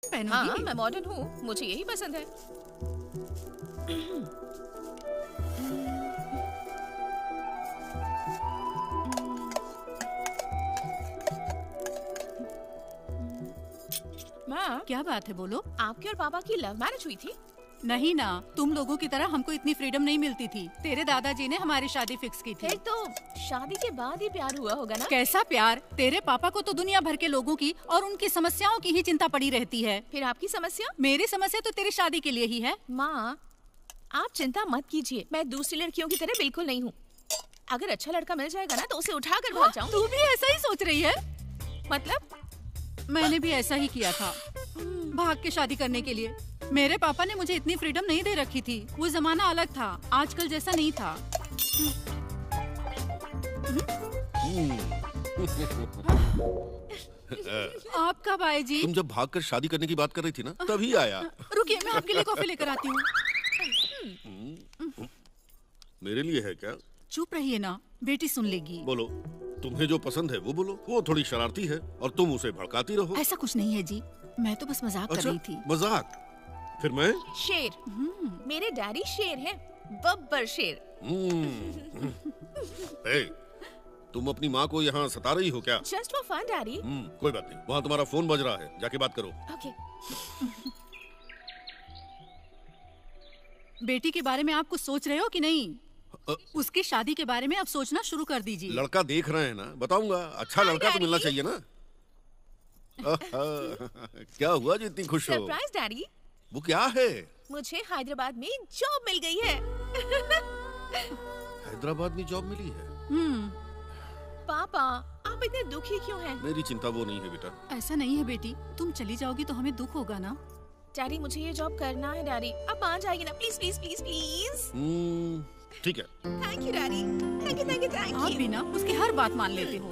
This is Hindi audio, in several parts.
पहनूंगी। हाँ, मैं मॉडर्न हूँ, मुझे यही पसंद है। माँ, क्या बात है, बोलो। आपके और पापा की लव मैरिज हुई थी? नहीं ना, तुम लोगों की तरह हमको इतनी फ्रीडम नहीं मिलती थी। तेरे दादाजी ने हमारी शादी फिक्स की थी। फिर तो शादी के बाद ही प्यार हुआ होगा ना? कैसा प्यार? तेरे पापा को तो दुनिया भर के लोगों की और उनकी समस्याओं की ही चिंता पड़ी रहती है। फिर आपकी समस्या? मेरी समस्या तो तेरी शादी के लिए ही है। माँ, आप चिंता मत कीजिए, मैं दूसरी लड़कियों की तरह बिल्कुल नहीं हूँ। अगर अच्छा लड़का मिल जाएगा ना तो उसे उठा कर भाग जाऊँ। तू भी ऐसा ही सोच रही है? मतलब? मैंने भी ऐसा ही किया था, भाग के शादी करने के लिए। मेरे पापा ने मुझे इतनी फ्रीडम नहीं दे रखी थी। वो जमाना अलग था, आजकल जैसा नहीं था। आप कब आए जी? तुम जब भागकर शादी करने की बात कर रही थी ना, तभी आया। रुकिए, मैं आपके लिए कॉफी लेकर आती हूँ। मेरे लिए है क्या? चुप रहिए ना, बेटी सुन लेगी। बोलो, तुम्हें जो पसंद है वो बोलो। वो थोड़ी शरारती है और तुम उसे भड़काती रहो। ऐसा कुछ नहीं है जी, मैं तो बस मजाक कर रही थी। मजाक? फिर मैं? शेर। मेरे डैडी शेर हैं, बब्बर शेर। ए, तुम अपनी माँ को यहाँ सता रही हो क्या? Just for fun daddy. कोई बात नहीं, वहाँ तुम्हारा फोन बज रहा है, जाके बात करो। ओके। बेटी के बारे में आप कुछ सोच रहे हो कि नहीं? उसकी शादी के बारे में अब सोचना शुरू कर दीजिए। लड़का देख रहे हैं ना, बताऊंगा। अच्छा लड़का तो मिलना चाहिए ना। क्या हुआ जो इतनी खुश हो? Surprise daddy. वो क्या है? मुझे हैदराबाद में जॉब मिल गई है। हैदराबाद में जॉब मिली है? पापा, आप इतने दुखी क्यों हैं? मेरी चिंता वो नहीं है बेटा। ऐसा नहीं है बेटी, तुम चली जाओगी तो हमें दुख होगा ना। डैडी, मुझे ये जॉब करना है डैडी। आप आ जाएगी ना? Please please please please. ठीक है। Thank you daddy. Thank you thank you thank you. आप भी ना उसकी हर बात मान लेते हो।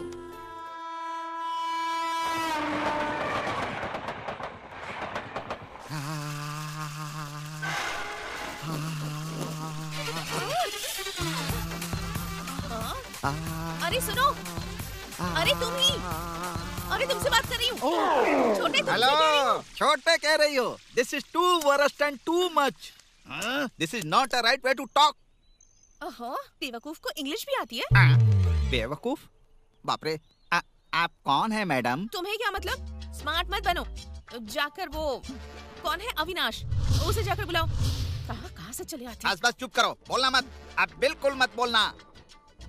अरे सुनो, अरे तुम ही, अरे तुमसे बात कर रही हूँ। छोटे, तुमसे कह रही हूँ। छोटे कह रही हो? This is too worst and too much. This is not a right way to talk. ओहो, बेवकूफ को इंग्लिश भी आती है? बेवकूफ? बाप रे, आप कौन है मैडम? तुम्हें क्या मतलब? स्मार्ट मत बनो। जाकर वो कौन है, अविनाश, उसे जाकर बुलाओ। कहाँ से चले आते? बस चुप करो, बोलना मत। आप बिल्कुल मत बोलना।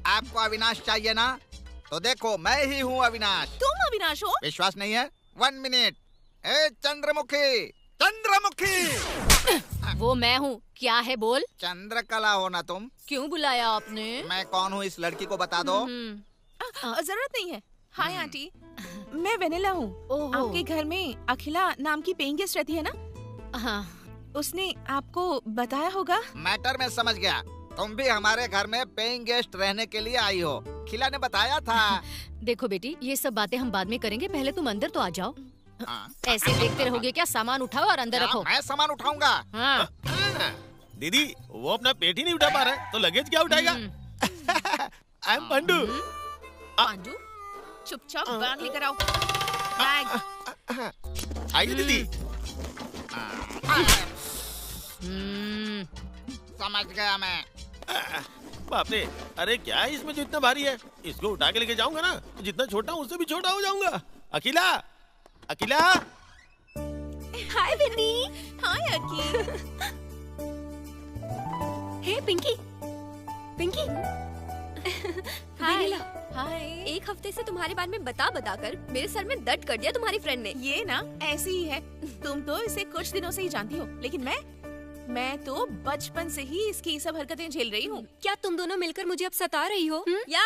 आपको अविनाश चाहिए ना? तो देखो, मैं ही हूँ अविनाश। तुम अविनाश हो? विश्वास नहीं है? 1 मिनट। ए चंद्रमुखी, चंद्रमुखी। वो मैं हूँ, क्या है बोल? चंद्रकला हो ना तुम? क्यों बुलाया आपने? मैं कौन हूँ इस लड़की को बता दो। जरूरत नहीं है। हाय आंटी, मैं वेनिला हूँ। आपके घर में अखिला नाम की पेइंग गेस्ट रहती है ना? हाँ। उसने आपको बताया होगा। मैटर में समझ गया, तुम भी हमारे घर में पेइंग गेस्ट रहने के लिए आई हो। खिला ने बताया था। देखो बेटी, ये सब बातें हम बाद में करेंगे, पहले तुम अंदर तो आ जाओ। ऐसे देखते रहोगे क्या? सामान उठाओ और अंदर रखो। मैं सामान उठाऊंगा। हाँ। दीदी, वो अपना पेट ही नहीं उठा पा रहा है, तो लगेज क्या उठाएगा? I am Pandu. पांडू, चुपचाप बैग लेकर आओ। बैग। आइए दीदी। समझ गया मैं। बाप रे, अरे क्या है इसमें जो इतना भारी है? इसको उठा के लेके जाऊंगा ना, तो जितना छोटा हूँ उससे भी छोटा हो जाऊंगा। अखिला, अखिला। हाय विन्नी। हाय अकी। हे पिंकी, पिंकी। हाय। हाय। एक हफ्ते से तुम्हारे बारे में बता कर मेरे सर में दर्द कर दिया तुम्हारी फ्रेंड ने। ये ना ऐसी ही है। तुम तो इसे कुछ दिनों से ही जानती हो, लेकिन मैं तो बचपन से ही इसकी सब हरकतें झेल रही हूँ। क्या तुम दोनों मिलकर मुझे अब सता रही हो? या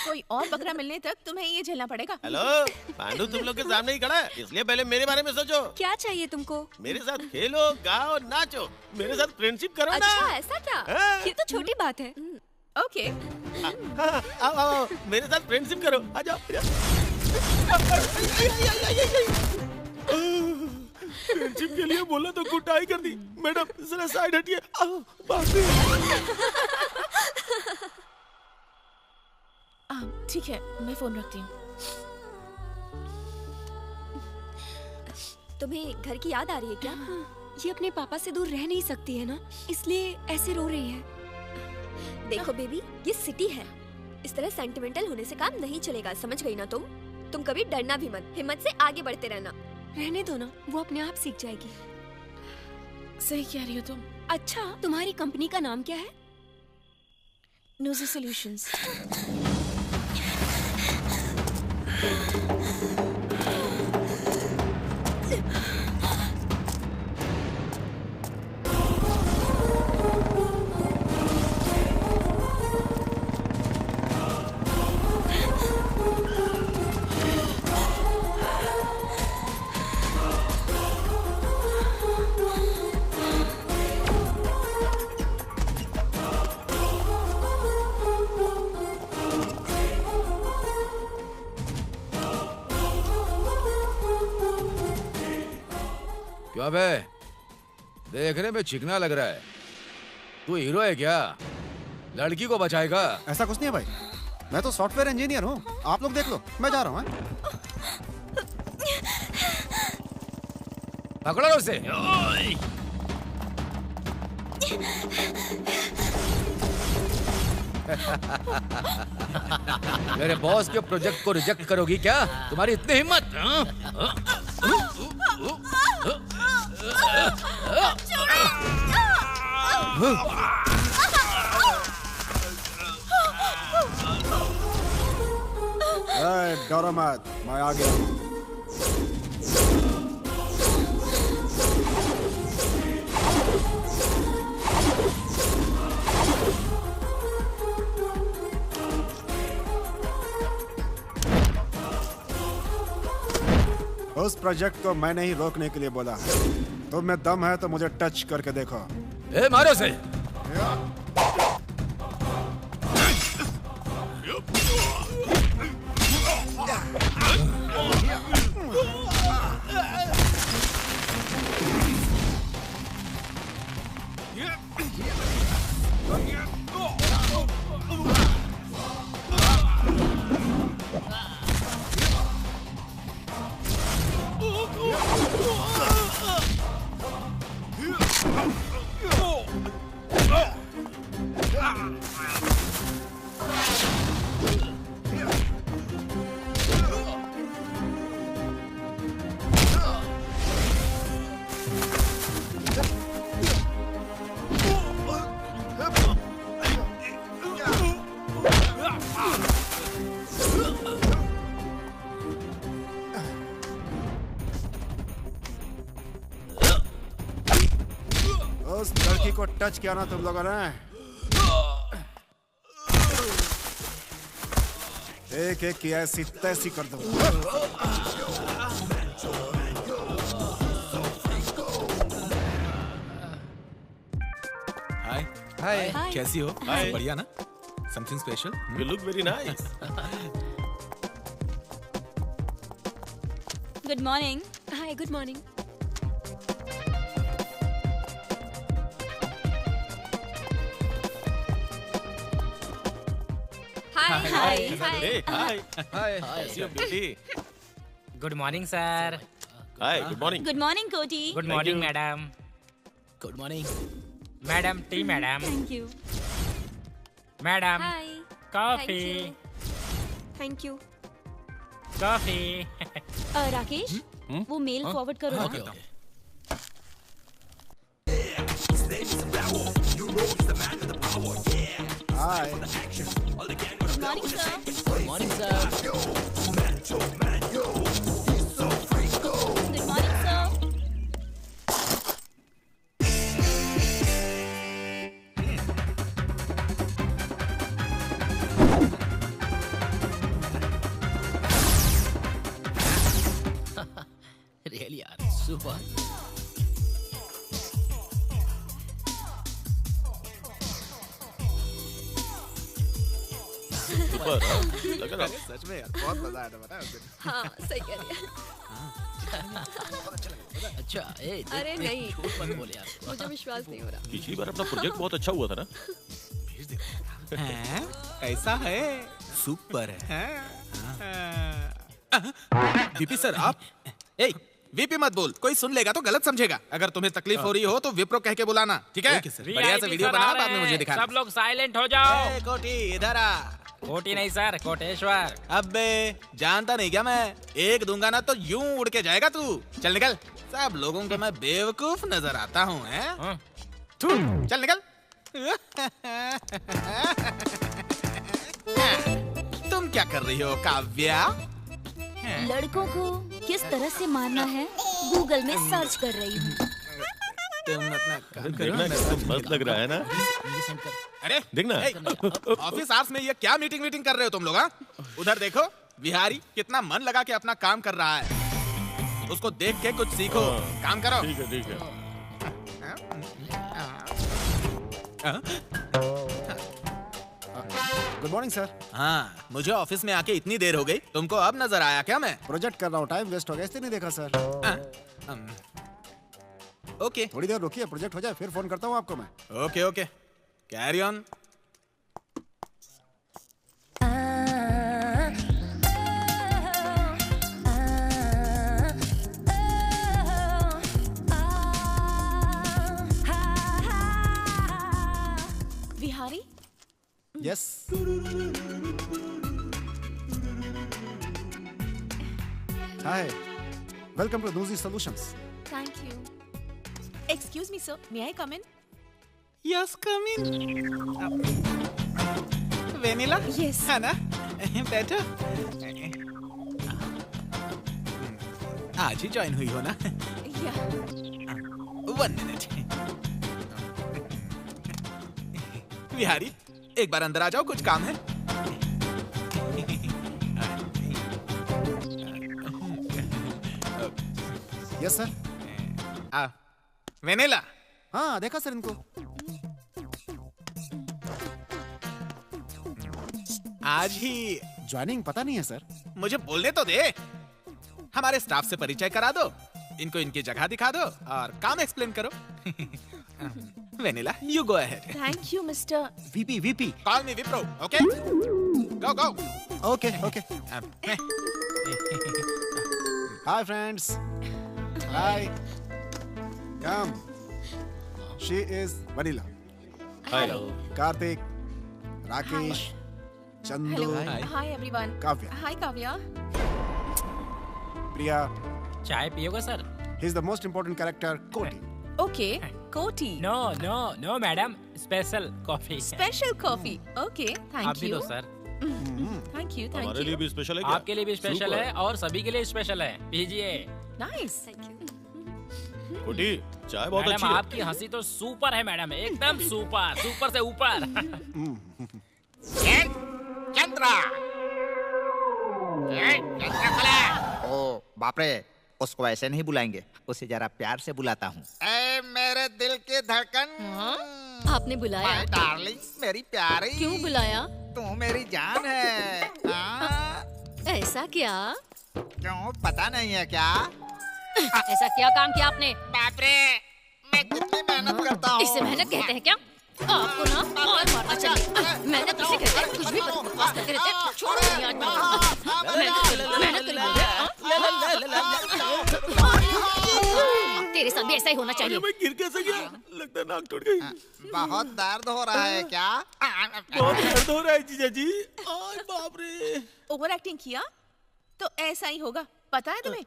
कोई और बकरा मिलने तक तुम्हें ये झेलना पड़ेगा। हेलो, पांडू तुम लोग के सामने ही खड़ा है, इसलिए पहले मेरे बारे में सोचो। क्या चाहिए तुमको? मेरे साथ खेलो, गाओ, नाचो, मेरे साथ फ्रेंडशिप करो ना। अच्छा, ऐसा क्या? ये तो छोटी बात है। ओके। आओ, मेरे साथ फ्रेंडशिप करो, आ जाओ। फ्रेंडशिप के लिए बोला तो कुटाई कर दी। मैडम जरा साइड हटिए। ठीक है, मैं फोन रखती हूँ। तुम्हें घर की याद आ रही है क्या? ये अपने पापा से दूर रह नहीं सकती है ना, इसलिए ऐसे रो रही है। देखो बेबी, ये सिटी है, इस तरह सेंटिमेंटल होने से काम नहीं चलेगा, समझ गई ना तुम कभी डरना भी मत, हिम्मत से आगे बढ़ते रहना। रहने दो ना, वो अपने आप सीख जाएगी। सही कह रही हो तुम। अच्छा, तुम्हारी कंपनी का नाम क्या है? नोज़ी सॉल्यूशंस। क्या बे, देखने में चिकना लग रहा है। तू हीरो है क्या? लड़की को बचाएगा? ऐसा कुछ नहीं है भाई, मैं तो सॉफ्टवेयर इंजीनियर हूँ। आप लोग देख लो, मैं जा रहा हूँ। पकड़ो उसे। मेरे बॉस के प्रोजेक्ट को रिजेक्ट करोगी क्या? तुम्हारी इतनी हिम्मत? डरो मत, मैं आ गया हूँ। उस प्रोजेक्ट को मैंने ही रोकने के लिए बोला है। तुम में दम है तो मुझे टच करके देखो। ए, मारो से। उस लड़की को टच किया ना तुम लोगों ने, एक एक की ऐसी तैसी कर दो। हाय हाय, कैसी हो? हाय। बढ़िया ना? Something special? You look very nice. Good morning. Hi, good morning. Hi hi Hey, hi. Hi. कैसी हो बेटी? Good morning sir. Hi, good morning. Good morning Koti. Good morning madam. Good morning. Madam tea madam. Thank you. Madam hi. Coffee. Thank you. Coffee. Rakesh, वो मेल फॉरवर्ड करो ओके ना। Okay. Hi. Good morning sir. Good morning sir. Good morning sir. Really यार, सुपर। Super, हाँ? लग रहा है। सच में यार बहुत मजा आया था, पता है उस दिन। हाँ, सही कह रही है। अच्छा, ए, अरे नहीं। झूठ मत बोल यार। मुझे विश्वास नहीं हो रहा। पिछली बार अपना प्रोजेक्ट बहुत अच्छा हुआ था ना? कैसा है? सुपर है। बीपी सर, आप? ए, वीपी मत बोल, कोई सुन लेगा तो गलत समझेगा। अगर तुम्हें तकलीफ हो रही हो तो विप्रो कह के बुलाना, ठीक है? बढ़िया से वीडियो बना, बाद में मुझे दिखा। सब लोग साइलेंट हो जाओ। कोटी इधर आ। कोटी नहीं सर, कोटेश्वर। अबे जानता नहीं क्या मैं? एक दूंगा ना तो यूं उड़ के जाएगा तू। चल निकल। सब लोगों को मैं बेवकूफ नजर आता हूँ, हैं? चल निकल। तुम क्या कर रही हो काव्या? लड़कों को किस तरह से मारना है गूगल में सर्च कर रही हूँ। तुम अपना काम करो। देखना मस्त लग रहा है ना? अरे देखना। ऑफिस आवर्स में ये क्या मीटिंग कर रहे हो तुम लोग? हाँ, उधर देखो बिहारी कितना मन लगा के अपना काम कर रहा है। उसको देख के कुछ सीखो, काम करो। ठीक है, ठीक है। Good morning sir. हाँ, मुझे ऑफिस में आके इतनी देर हो गई, तुमको अब नजर आया क्या मैं? प्रोजेक्ट कर रहा हूँ, टाइम वेस्ट हो गया इसलिए नहीं देखा सर। ओके, थोड़ी देर रुकिए, प्रोजेक्ट हो जाए फिर फोन करता हूँ आपको मैं। Okay okay, carry on. Vihari? Yes. Hi, welcome to Nuji solutions. Thank you. Excuse me sir, may I come in? Yes, come in. Vennila? Yes. है ना? बैठो। आज ही ज्वाइन हुई हो ना? या। 1 मिनट। विहारी, एक बार अंदर आ जाओ, कुछ काम है। Yes sir. वेनिला? हाँ, देखा सर इनको। आज ही ज्वाइनिंग पता नहीं है सर। मुझे बोलने तो दे। हमारे स्टाफ से परिचय करा दो, इनको इनकी जगह दिखा दो और काम एक्सप्लेन करो। Vanilla, you go ahead. Thank you, Mr. VP. Call me Wipro, okay? Go. Okay. Hi friends. Hi. Come. She is Vanilla. Hello. Karthik, Rakesh, Chandu, Hello. Hi everyone. Kavya. Hi Kavya. Priya. चाय पियोगे sir? He's the most important character, Koti. Okay. Koti. No madam, special coffee. Special coffee. Okay. Thank आप भी you. दो सर। Thank you. हमारे लिए भी स्पेशल है क्या? आपके लिए भी स्पेशल है और सभी के लिए स्पेशल है। पीजिए। Nice. कोटी, चाय बहुत मैडम अच्छी है। आपकी हंसी तो सुपर है मैडम, एकदम सुपर से ऊपर। चंद्रा। ओ बाप रे, उसको ऐसे नहीं बुलाएंगे, उसे जरा प्यार से बुलाता हूँ। ए मेरे दिल की धड़कन। आपने बुलाया? माय डार्लिंग, मेरी प्यारी। क्यों बुलाया? तू मेरी जान है। ऐसा क्या? क्यों, पता नहीं है क्या? ऐसा क्या काम किया आपने? बाप रे, मैं कितनी मेहनत करता हूँ। इसे मेहनत कहते हैं क्या? आपको ना और मारना चाहिए। मेहनत किसे कहते हैं? कुछ भी बकवास करते रहते हैं। छोड़ो नहीं आज मेहनत करेंगे। तेरे साथ भी ऐसा ही होना चाहिए। मैं गिर कैसे गया? लगता है नाक टूट गई। बहुत दर्द हो रहा है क्या? बहुत दर्द हो रहा है जीजा जी। आय बाप रे। ओवर एक्टिंग किया तो ऐसा ही होगा। पता है तुम्हें,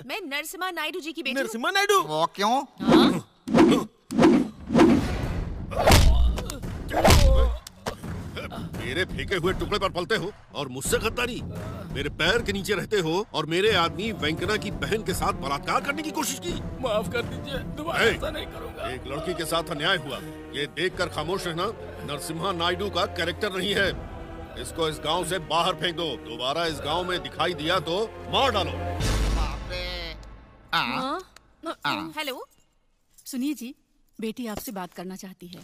मैं नरसिम्हा नायडू जी की बेटी हूँ। नरसिम्हा नायडू? वो क्यों? मेरे फेंके हुए टुकड़े पर पलते हो और मुझसे गद्दारी। मेरे पैर के नीचे रहते हो और मेरे आदमी वेंकना की बहन के साथ बलात्कार करने की कोशिश की। माफ कर दीजिए, दोबारा ऐसा नहीं करूंगा। एक लड़की के साथ अन्याय हुआ, ये देखकर खामोश रहना नरसिम्हा नायडू का कैरेक्टर नहीं है। इसको इस गांव से बाहर फेंक दो। दोबारा इस गांव में दिखाई दिया तो मार डालो। हेलो, सुनिए जी, बेटी आपसे बात करना चाहती है।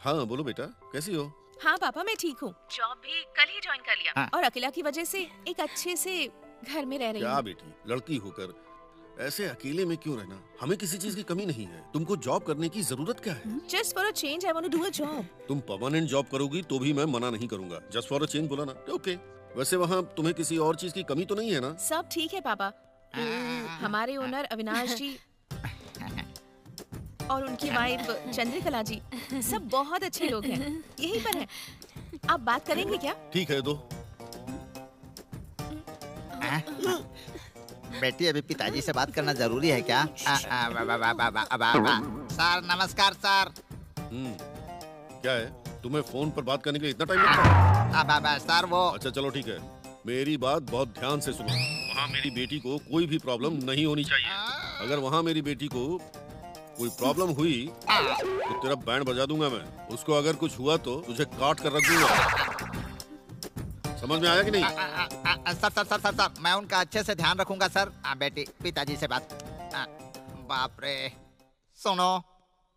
हाँ बोलो बेटा, कैसी हो? हाँ पापा, मैं ठीक हूँ। जॉब भी कल ही ज्वाइन कर लिया। हाँ। और अकेला की वजह से एक अच्छे से घर में रह रही क्या हूँ। बेटी, लड़की होकर ऐसे अकेले में क्यों रहना? हमें किसी चीज की कमी नहीं है। तुमको जॉब करने की जरूरत क्या है? Just for a change I want to do a job. तुम परमानेंट जॉब करोगी तो भी मैं मना नहीं करूंगा। जस्ट फॉर अ चेंज बोला ना, ओके। वैसे वहाँ तुम्हें किसी और चीज की कमी तो नहीं है ना? सब ठीक है पापा, हमारे ओनर अविनाश जी और उनकी वाइफ चंद्रकला जी सब बहुत अच्छे लोग हैं, यहीं पर हैं। आप बात करेंगे क्या? ठीक है, दो। बेटी, अभी पिताजी से बात करना जरूरी है क्या? सर नमस्कार सर। क्या है, तुम्हें फोन पर बात करने के लिए इतना टाइम लगता है? सर वो। अच्छा चलो ठीक है, मेरी बात बहुत ध्यान से सुनो। वहाँ मेरी बेटी को कोई भी प्रॉब्लम नहीं होनी चाहिए। अगर वहाँ मेरी बेटी को कोई प्रॉब्लम हुई तो तेरा बैंड बजा दूंगा मैं। उसको अगर कुछ हुआ तो तुझे काट कर रख दूंगा। समझ में आया कि नहीं? सर मैं उनका अच्छे से ध्यान रखूंगा सर। बेटी, पिताजी से बात। बाप रे, सुनो,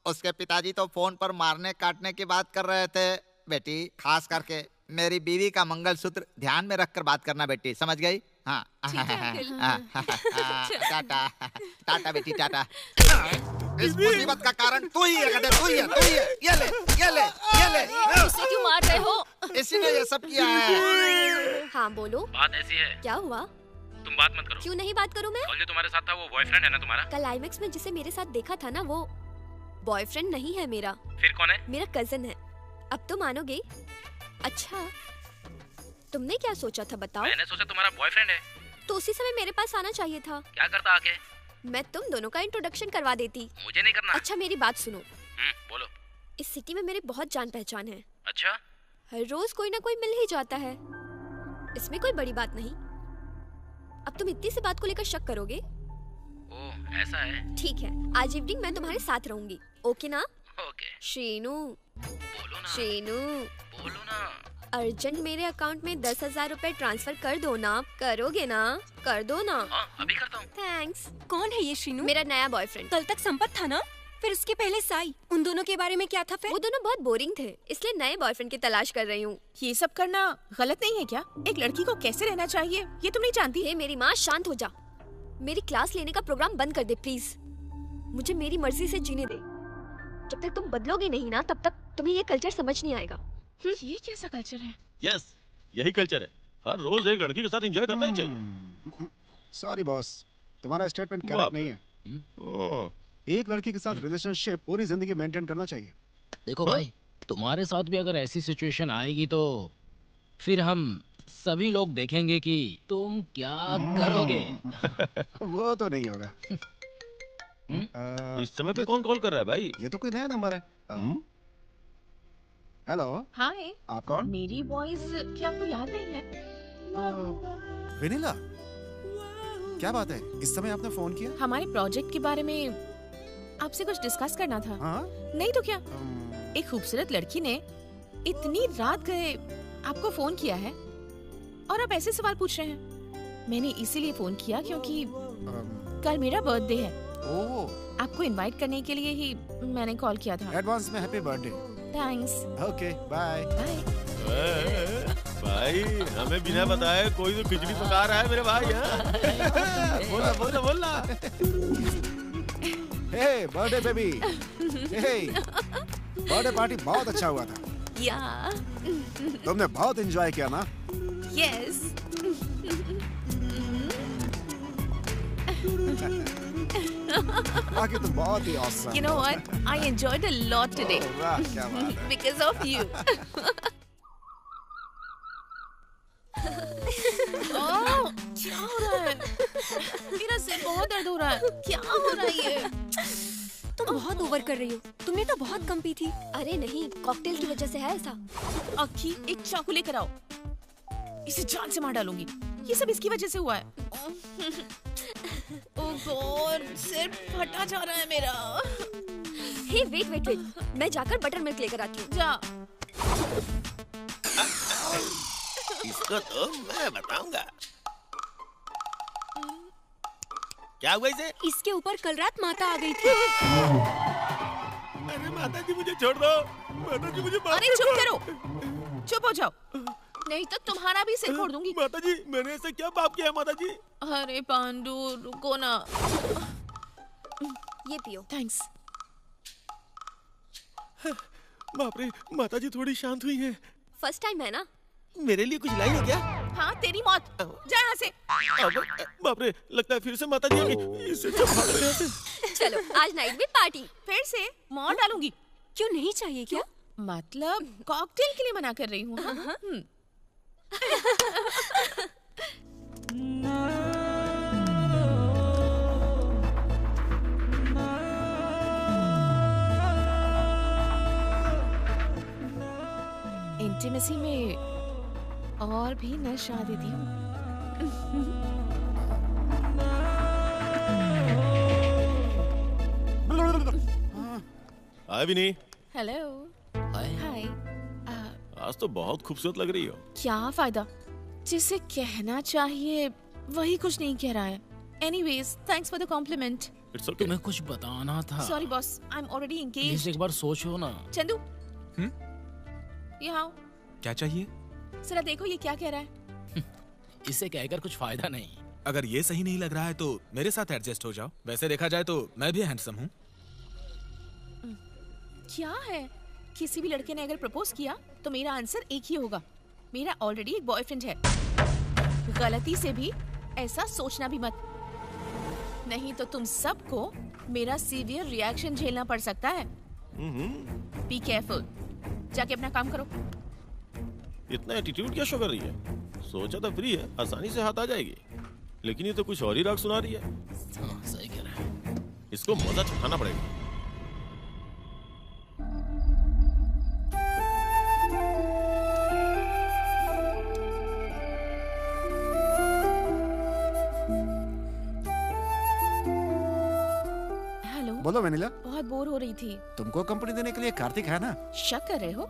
उसके पिताजी तो फोन पर मारने काटने की बात कर रहे थे। बेटी, खास करके मेरी बीवी का मंगलसूत्र ध्यान में रखकर बात करना बेटी, समझ गई? हाँ। टाटा टाटा बेटी, टाटा। इस मुसीबत का कारण तू ही है, तू ही है। ये ले। उसे क्यों मार रहे हो? इसी ने ये सब किया है। हाँ बोलो। बात ऐसी है। क्या हुआ? तुम बात मत करो। क्यों नहीं बात करूँ मैं? और जो तुम्हारे साथ था वो बॉयफ्रेंड है ना तुम्हारा? कल आईमैक्स में जिसे मेरे साथ देखा था ना, वो बॉयफ्रेंड नहीं है मेरा। फिर कौन है? मेरा कजन है। अब तो मानोगे? अच्छा, तुमने क्या सोचा था बताओ? मैंने सोचा तुम्हारा बॉयफ्रेंड है। तो उसी समय मेरे पास आना चाहिए था। क्या करता आके? मैं तुम दोनों का इंट्रोडक्शन करवा देती। मुझे नहीं करना। अच्छा मेरी बात सुनो। बोलो। इस सिटी में मेरे बहुत जान पहचान है। अच्छा? हर रोज कोई ना कोई मिल ही जाता है, इसमें कोई बड़ी बात नहीं। अब तुम इतनी सी बात को लेकर शक करोगे? ओह, ऐसा है? ठीक है, आज इवनिंग मैं तुम्हारे साथ रहूंगी, ओके ना? ओके। शीनू, बोलो ना। शीनू, बोलो ना। अर्जेंट मेरे अकाउंट में 10,000 रुपए ट्रांसफर कर दो ना। करोगे ना? कर दो ना। अभी करता हूँ। थैंक्स। कौन है ये शीनू? मेरा नया बॉयफ्रेंड। कल तक संपत था ना, फिर उसके पहले साई। उन दोनों के बारे में क्या था फिर? वो दोनों बहुत बोरिंग थे, इसलिए नए बॉयफ्रेंड की तलाश कर रही हूँ। ये सब करना गलत नहीं है क्या? एक लड़की को कैसे रहना चाहिए ये तुम नहीं जानती? हे मेरी माँ, शांत हो जा। मेरी क्लास लेने का प्रोग्राम बंद कर दे प्लीज। मुझे मेरी मर्जी से जीने दे। जब तक तुम बदलोगे नहीं ना, तब तक तुम्हें ये कल्चर समझ नहीं आएगा। ये कैसा कल्चर है? यस, यही कल्चर है। हर रोज एक लड़की के साथ एंजॉय करना ही चाहिए। सॉरी बॉस, तुम्हारा स्टेटमेंट करेक्ट नहीं है। एक लड़की के साथ रिलेशनशिप पूरी जिंदगी मेंटेन करना चाहिए। देखो भाई, तुम्हारे साथ भी अगर ऐसी सिचुएशन आएगी तो फिर हम सभी लोग देखेंगे कि तुम क्या करोगे। वो तो नहीं होगा। इस समय पे कौन कॉल कर रहा है भाई? ये तो कोई नया नंबर है। हेलो। हाय। आप कौन? मेरी वॉइस क्या आपको याद नहीं है? वेनिला, क्या बात है, इस समय आपने फोन किया? हमारे प्रोजेक्ट के बारे में आपसे कुछ डिस्कस करना था। हाँ? नहीं तो क्या, एक खूबसूरत लड़की ने इतनी रात गए आपको फोन किया है और आप ऐसे सवाल पूछ रहे हैं। मैंने इसीलिए फोन किया क्योंकि कल मेरा बर्थडे है। आपको इनवाइट करने के लिए ही मैंने कॉल किया था। एडवांस में happy birthday. Thanks. Okay, bye. भाई, हमें बिना बताए कोई तो खिचड़ी पका रहा है मेरे भाई। बोलना। हे बर्थडे बेबी। हे, बर्थडे पार्टी बहुत अच्छा हुआ था। या तुमने बहुत एंजॉय किया ना? यस। बाकी तुम बहुत ही awesome। You know what? I enjoyed a lot today. वाह, क्या बात है। Because of you. ओह, क्या हो रहा है? मेरा सिर बहुत दर्द हो रहा है। क्या हो रहा है ये? तुम बहुत ओवर कर रही हो। तुमने तो बहुत कम पी थी। अरे नहीं, कॉकटेल की वजह से है ऐसा। अक्की, एक चाकू लेकर आओ। इसे जान से मार डालूंगी। ये सब इसकी वजह से हुआ है। ओह गॉड, सिर फटा जा रहा है मेरा। हे वेट, मैं जाकर बटर मिल्क लेकर आती हूँ। जा। इसको तो मैं बताऊंगा। क्या हुआ इसे? इसके ऊपर कल रात माता आ गई थी। अरे माता जी मुझे छोड़ दो। माता जी मुझे अरे चुप करो, चुप हो जाओ, नहीं तो तुम्हारा भी सिर फोड़ दूंगी। माता जी, मैंने ऐसा क्या पाप किया माता जी? अरे पांडु, रुको ना। ये पियो। थैंक्स। बाप रे, माता जी थोड़ी शांत हुई हैं। फर्स्ट टाइम है ना? मेरे लिए कुछ लाई है क्या? हाँ तेरी मौत। जा यहाँ से। बाप रे, लगता है फिर से माता जी आ गई। इससे अच्छा भाग रहे हैं। चलो आज नाइट में पार्टी। फिर से मौत डालूंगी। क्यों नहीं चाहिए क्या? मतलब कॉकटेल के लिए मना कर रही हूँ। इंटीमेसी में और भी नशा देती हूँ। हाय विनी। हेलो। हाय। आज तो बहुत खूबसूरत लग रही हो। क्या फायदा, जिसे कहना चाहिए वही कुछ नहीं कह रहा है। Anyways, thanks for the compliment. It's okay. तुम्हें कुछ बताना था। Sorry boss, I'm already engaged. Please एक बार सोचो ना। चंदू, यहाँ क्या चाहिए? जरा देखो ये क्या कह रहा है। इसे कहकर कुछ फायदा नहीं। अगर ये सही नहीं लग रहा है तो मेरे साथ एडजस्ट हो जाओ। वैसे देखा जाए तो मैं भी हैंडसम हूँ। क्या है, किसी भी लड़के ने अगर प्रपोज किया तो मेरा आंसर एक ही होगा। मेरा ऑलरेडी एक बॉयफ्रेंड है। गलती से भी ऐसा सोचना भी मत, नहीं तो तुम सबको मेरा सीवियर रिएक्शन झेलना पड़ सकता है। Be careful. जाके अपना काम करो। इतना एटीट्यूड क्या शो कर रही है? सोचा था फ्री है, आसानी से हाथ आ जाएगी, लेकिन ये तो कुछ और ही राग सुना रही है। हाँ, सही कह रहा है। इसको मजा चखाना पड़ेगा। बोलो वेनिला। बहुत बोर हो रही थी। तुमको कंपनी देने के लिए कार्तिक है ना? शक कर रहे हो?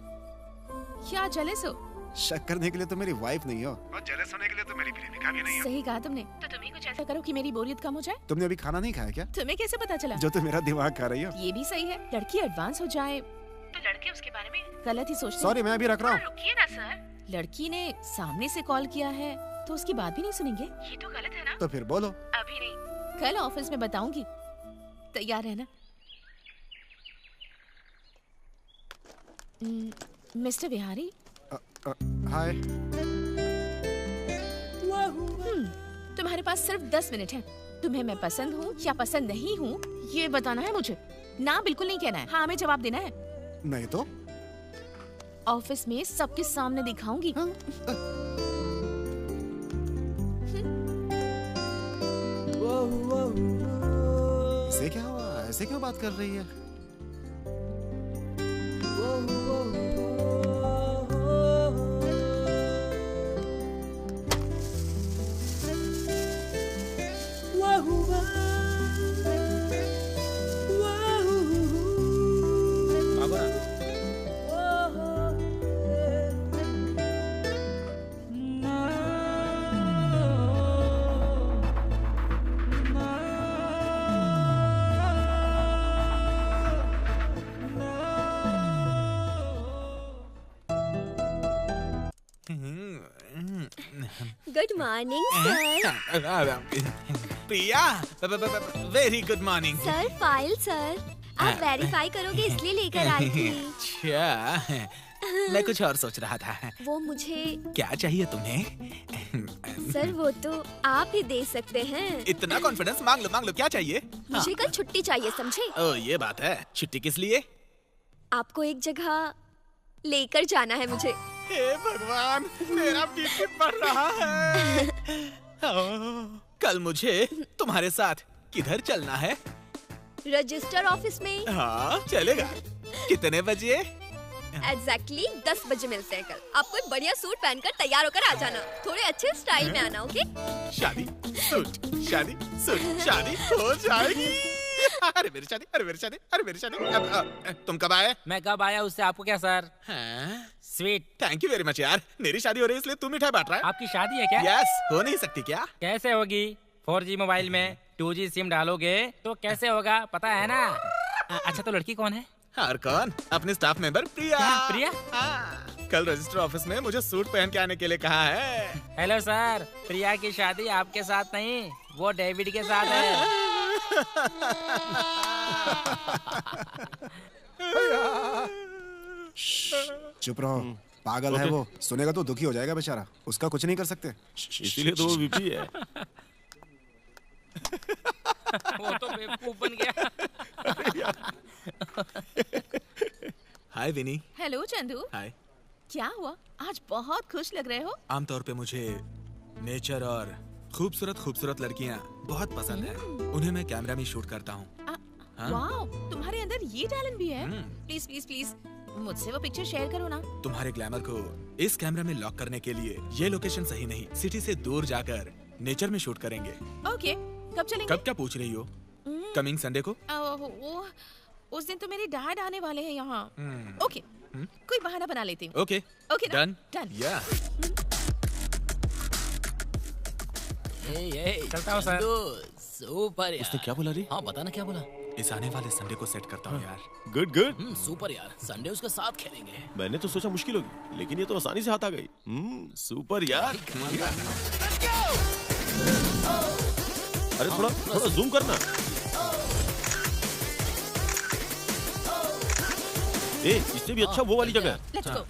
क्या जेलस हो? शक करने के लिए तो मेरी वाइफ नहीं हो, और जेलस होने के लिए तो मेरी प्रेमिका भी नहीं हो। सही कहा तुमने। तो तुम ही कुछ ऐसा करो कि मेरी बोरियत कम हो जाए। तुमने अभी खाना नहीं खाया क्या? तुम्हें कैसे पता चला? जो तुम मेरा दिमाग खा रही हो। ये भी सही है, लड़की एडवांस हो जाए तो लड़के उसके बारे में गलत ही सोचते। सॉरी, मैं अभी रख रहा हूँ। रुकिए ना सर, लड़की ने सामने से कॉल किया है तो उसकी बात भी नहीं सुनेंगे? ये तो गलत है ना? तो फिर बोलो। अभी नहीं, कल ऑफिस में बताऊंगी। तैयार है ना? मिस्टर बिहारी। हाय। तुम्हारे पास सिर्फ 10 मिनट है। तुम्हें मैं पसंद हूँ या पसंद नहीं हूँ ये बताना है मुझे। ना बिल्कुल नहीं कहना है, हाँ में जवाब देना है। नहीं तो ऑफिस में सबके सामने दिखाऊंगी। इसे क्या हुआ? ऐसे क्यों बात कर रही है? Good morning sir. Priya, very good morning. Sir file sir, आप वेरीफाई करोगे इसलिए लेकर आई थी। अच्छा, मैं कुछ और सोच रहा था। वो मुझे क्या चाहिए तुम्हें? सर वो तो आप ही दे सकते हैं। इतना कॉन्फिडेंस, मांग लो क्या चाहिए? मुझे कल छुट्टी चाहिए, समझे? ओ ये बात है, छुट्टी किस लिए? आपको एक जगह लेकर जाना है मुझे। हे भगवान, मेरा बीपी बढ़ रहा है। कल मुझे तुम्हारे साथ किधर चलना है? रजिस्टर ऑफिस में। हाँ चलेगा। कितने बजे? एग्जैक्टली 10 बजे मिलते हैं कल। आप कोई बढ़िया सूट पहनकर तैयार होकर आ जाना। थोड़े अच्छे स्टाइल में आना, ओके? शादी सूट, शादी सूट, शादी हो जाएगी। अरे मेरी शादी, अरे मेरी शादी, अरे मेरी शादी। तुम कब आए? मैं कब आया उससे आपको क्या sir? Sweet. Thank you very much यार। मेरी शादी हो रही है इसलिए तुम मिठाई बांट रहा है। आपकी शादी है क्या? यस, हो नहीं सकती क्या? कैसे होगी? 4G मोबाइल में 2G सिम डालोगे तो कैसे होगा, पता है ना? अच्छा तो लड़की कौन है? और कौन? अपने स्टाफ मेंबर प्रिया। प्रिया? कल रजिस्टर ऑफिस में मुझे सूट पहन के आने के लिए कहा है। हेलो सर, प्रिया की शादी आपके साथ नहीं, वो डेविड के साथ है। चुप रहो, पागल है वो, सुनेगा तो दुखी हो जाएगा बेचारा, उसका कुछ नहीं कर सकते। इसीलिए तो वो वीपी है। वो तो बेवकूफ बन गया। हाय विनी। हेलो चंदू। हाय। क्या हुआ, आज बहुत खुश लग रहे हो? आमतौर पे मुझे नेचर और खूबसूरत खूबसूरत लड़कियां बहुत पसंद है। उन्हें मैं कैमरा में शूट करता हूँ। हाँ? वाओ, तुम्हारे अंदर ये टैलेंट भी है। प्लीज प्लीज प्लीज मुझसे वो पिक्चर शेयर करो ना। तुम्हारे ग्लैमर को इस कैमरा में लॉक करने के लिए ये लोकेशन सही नहीं, सिटी से दूर जाकर नेचर में शूट करेंगे। ओके, कब चलेंगे? कब क्या पूछ रही हो? कमिंग संडे को? वो उस दिन तो मेरे डैड आने वाले हैं यहाँ। ओके, कोई बहाना बना लेती हूँ। Okay okay done done. या चलता हूँ सर। सुपर यार। उसने क्या बोला रे? हाँ बता ना क्या बोला। इस आने वाले संडे को सेट करता हूँ यार। Good good. सुपर यार, संडे उसके साथ खेलेंगे। मैंने तो सोचा मुश्किल होगी, लेकिन ये तो आसानी से हाथ आ गई। सुपर यार। अरे थोड़ा थोड़ा जूम करना। इससे भी अच्छा वो वाली जगह। Let's go.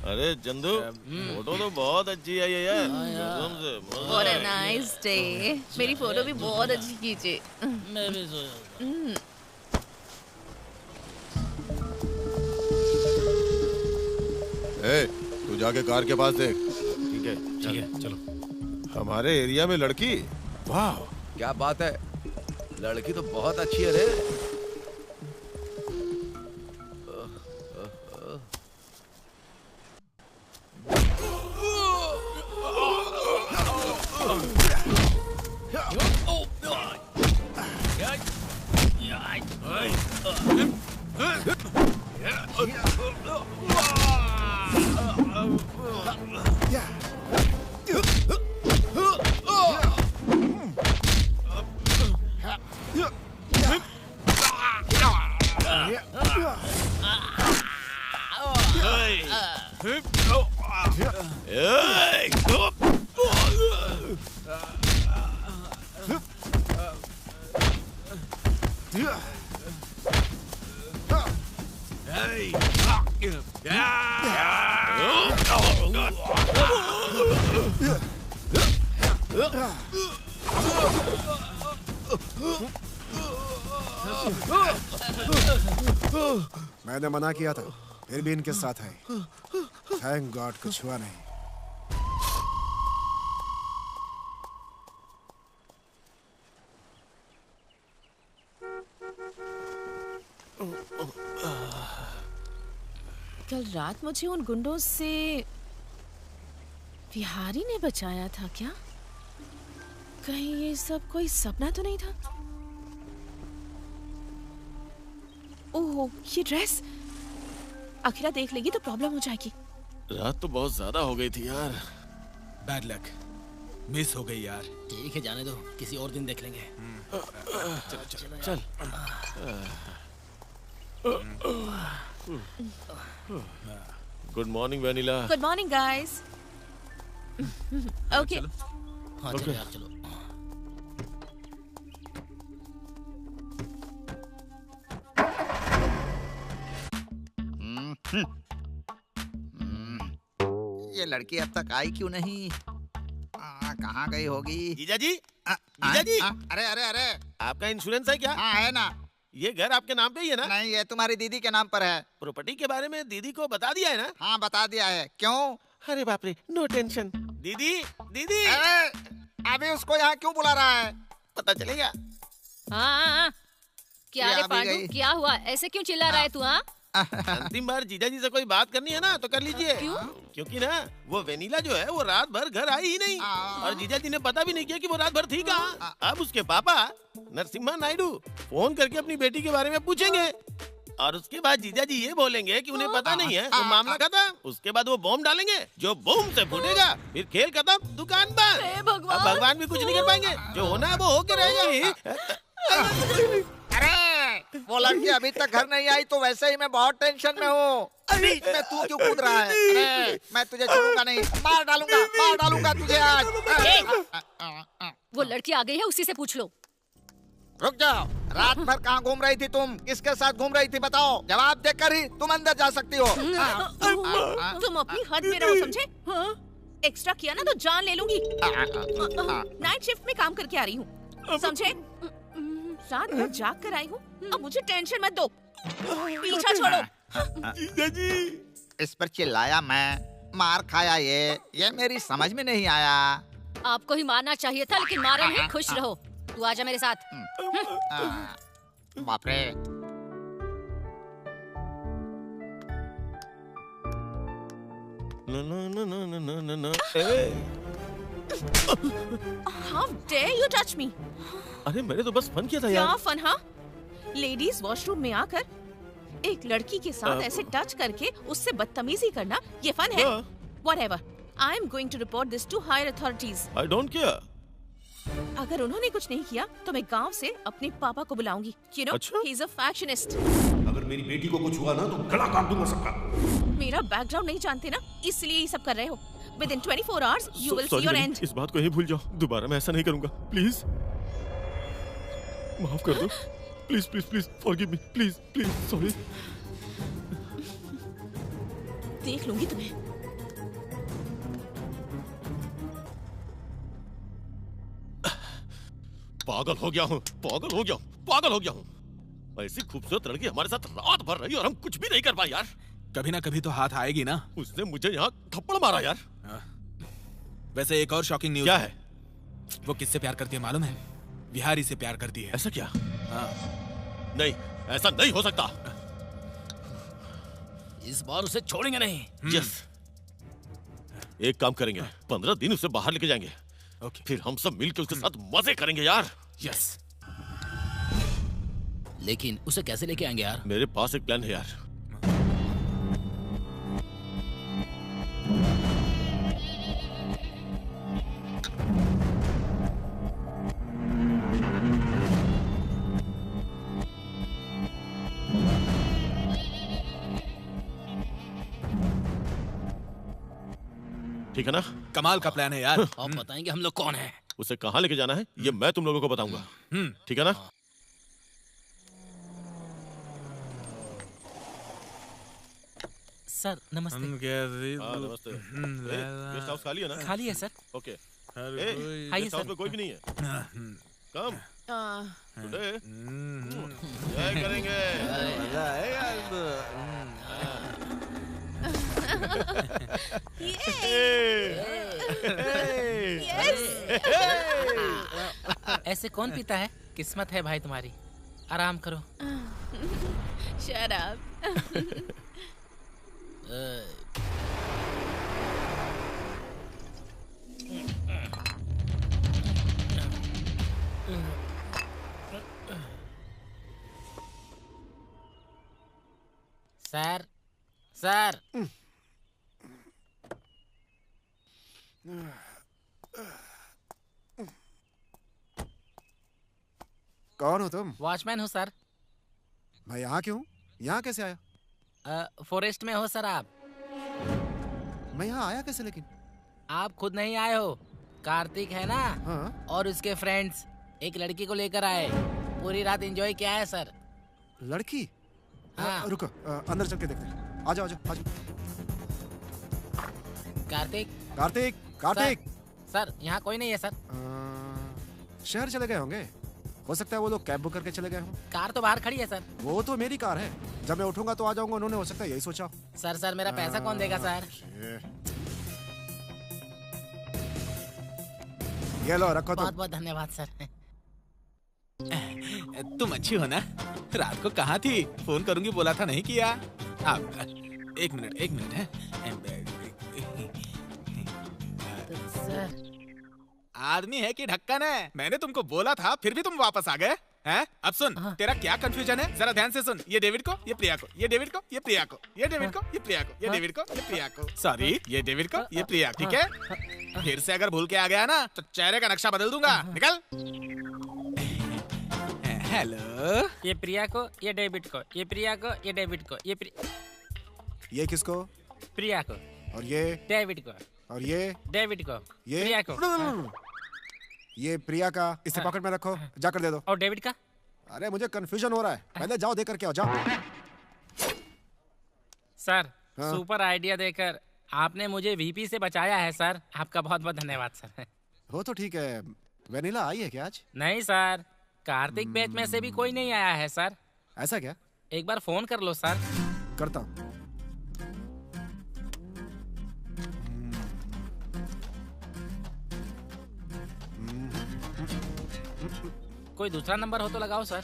अरे चंदू, फोटो तो बहुत अच्छी है ये यार। कसम से मजा व्हाट अ आया। Nice day. मेरी फोटो भी बहुत अच्छी खींचे। मैं भी तू जाके कार के पास देख। ठीक है चलो। हमारे एरिया में लड़की, वाह क्या बात है, लड़की तो बहुत अच्छी है रे। मैंने मना किया था, फिर भी इनके साथ है। थैंक गॉड कुछ हुआ नहीं। कल रात मुझे उन गुंडों से बिहारी ने बचाया था क्या? कहीं ये सब कोई सपना तो नहीं था? ओह, ये ड्रेस अखिला देख लेगी तो प्रॉब्लम हो जाएगी। रात तो बहुत ज्यादा हो गई थी यार। बैड लक, मिस हो गई यार। ठीक है जाने दो, किसी और दिन देख लेंगे। चल। Good morning vanilla. Good morning guys. Okay. हाँ चलो यार चलो। ये लड़की अब तक आई क्यों नहीं? कहाँ गई होगी? जीजा जी, जीजा जी। अरे अरे अरे, आपका इंश्योरेंस है क्या? हाँ है ना। ये घर आपके नाम पे ही है ना? नहीं, ये तुम्हारी दीदी के नाम पर है। प्रॉपर्टी के बारे में दीदी को बता दिया है ना? हाँ बता दिया है। क्यों? अरे बाप रे, नो टेंशन। दीदी दीदी, अभी उसको यहाँ क्यों बुला रहा है? पता चलेगा। हाँ क्या रे पांडु, क्या हुआ? ऐसे क्यों चिल्ला रहा है तू? हाँ अंतिम बार जीजा जी से कोई बात करनी है ना तो कर लीजिए। क्यों? क्योंकि ना वो वेनिला जो है वो रात भर घर आई ही नहीं और जीजा जी ने पता भी नहीं किया कि वो रात भर थी कहाँ। अब उसके पापा नरसिम्हा नायडू फोन करके अपनी बेटी के बारे में पूछेंगे और उसके बाद जीजा जी ये बोलेंगे कि उन्हें पता नहीं है, तो मामला खत्म। उसके बाद वो बॉम्ब डालेंगे, जो बूम से फूटेगा, फिर खेल खत्म, दुकान बंद। अब भगवान भी कुछ नहीं कर पाएंगे, जो होना है वो होके रहेगा। अरे वो लड़की अभी तक घर नहीं आई तो वैसे ही मैं बहुत टेंशन में हूँ। बीच में तू क्यों कूद रहा है? अरे मैं तुझे छोड़ूंगा नहीं, मार डालूंगा तुझे आज। वो लड़की आ गई है, उसी से पूछ लो। रुक जाओ, रात भर कहाँ घूम रही थी तुम? किसके साथ घूम रही थी बताओ? जवाब देकर ही तुम अंदर जा सकती हो। तुम अपनी हद में रहो, समझे? एक्स्ट्रा किया ना तो जान ले लूंगी। नाइट शिफ्ट में काम करके आ रही हूँ, समझे? रात भर जाग कर आई हूँ, अब मुझे टेंशन मत दो। पीछा छोड़ो। जीजाजी, इस पर चिल्लाया मैं, मार खाया ये मेरी समझ में नहीं आया। आपको ही मारना चाहिए था, लेकिन मारा नहीं। खुश रहो, तू आजा मेरे साथ। बाप रे। How dare you touch me? अरे मैंने तो बस फन किया था यार। क्या फन? हाँ, लेडीज वॉशरूम में आकर एक लड़की के साथ ऐसे टच करके उससे बदतमीजी करना, ये फन है? Whatever. I am going to report this to higher authorities. I don't care. अगर उन्होंने कुछ नहीं किया तो मैं गांव से अपने पापा को बुलाऊंगी। You know, he's a fashionist. अगर मेरी बेटी को कुछ हुआ ना तो गला काट दूंगा सबका। मेरा बैकग्राउंड नहीं जानते ना, इसलिए ये सब कर रहे हो। Within 24 hours, you will see your end. इस बात को ही भूल जाओ, दोबारा मैं ऐसा नहीं करूंगा, प्लीज। माफ कर दो, please please please, forgive me, please please, sorry. देख लूंगी तुम्हें। पागल हो गया हूँ, पागल हो गया हूँ, पागल हो गया हूँ। ऐसी खूबसूरत लड़की हमारे साथ रात भर रही और हम कुछ भी नहीं कर पाए यार। कभी ना कभी तो हाथ आएगी ना। उसने मुझे यहाँ थप्पड़ मारा यार। वैसे एक और शॉकिंग न्यूज़ क्या है? वो किससे प्यार करती है मालूम है? बिहारी से प्यार करती है। ऐसा क्या? हाँ। नहीं, ऐसा नहीं हो सकता। इस बार उसे छोड़ेंगे नहीं। यस, एक काम करेंगे, 15 दिन उसे बाहर लेके जाएंगे। फिर हम सब मिलकर उसके साथ मजे करेंगे यार। यस। लेकिन उसे कैसे लेके आएंगे यार? मेरे पास एक प्लान है यार। ठीक है ना? कमाल का प्लान है यार। आप बताएंगे हम लोग कौन है? उसे कहाँ लेके जाना है ये मैं तुम लोगों को बताऊंगा। ठीक है ना? सर नमस्ते। नमस्ते। गेस्ट हाउस खाली है ना? खाली है सर। ओके। हाय गेस्ट हाउस में कोई भी नहीं है। कम। टुडे जय करेंगे। ऐसे कौन पीता है? किस्मत है भाई तुम्हारी। आराम करो। शराब। Sir, sir. कौन हो तुम? वॉचमैन हूँ सर। मैं यहाँ क्यों? यहाँ कैसे आया? फॉरेस्ट में हो सर आप? मैं यहाँ आया कैसे लेकिन? आप खुद नहीं आए हो, कार्तिक है ना? हाँ? और उसके फ्रेंड्स एक लड़की को लेकर आए, पूरी रात एंजॉय किया है सर। लड़की? हाँ। रुको, अंदर चल के देखते हैं। आ जाओ, आ जाओ, आ जाओ। कार्तिक, कार्तिक, कार्तिक। सर यहाँ कोई नहीं है सर। शहर चले गए होंगे, हो सकता है वो लोग कैब बुक करके चले गए हों। कार तो बाहर खड़ी है सर। वो तो मेरी कार है, जब मैं उठूंगा तो आ जाऊंगा। उन्होंने हो सकता है यही सोचा। सर मेरा पैसा कौन देगा सर? ये लो, रखो। बहुत बहुत धन्यवाद सर। तुम अच्छी हो ना? रात को कहाँ थी? फोन करूंगी बोला था, नहीं किया। एक मिनट है। सर आदमी है कि ढक्कन है? मैंने तुमको बोला था, फिर भी तुम वापस आ गए हैं? अब सुन, तेरा क्या कंफ्यूजन है? जरा ध्यान से सुन। ये डेविड को, ये प्रिया को, ये डेविड को, ये प्रिया को, ये डेविड को, ये प्रिया को, ये डेविड को, ये प्रिया को। सॉरी, ये डेविड को, ये प्रिया। ठीक है? फिर से अगर भूल के आ गया ना तो चेहरे का नक्शा बदल दूंगा। निकल। हेलो। ये प्रिया को, ये डेविड को, ये प्रिया को, ये डेविड को, ये किसको? प्रिया को। और ये? डेविड को। और ये? डेविड को। ये? प्रिया को। ये प्रिया का, इसे पॉकेट में रखो, जाकर दे दो। और डेविड का? अरे मुझे कंफ्यूजन हो रहा है, पहले जाओ देकर के आओ, जाओ। सर हाँ? सुपर आइडिया देकर आपने मुझे वीपी से बचाया है सर, आपका बहुत बहुत धन्यवाद सर। वो तो ठीक है, वेनिला आई है क्या आज? नहीं सर, कार्तिक बैच में से भी कोई नहीं आया है सर। ऐसा क्या? एक बार फोन कर लो सर। करता हूँ। कोई दूसरा नंबर हो तो लगाओ सर।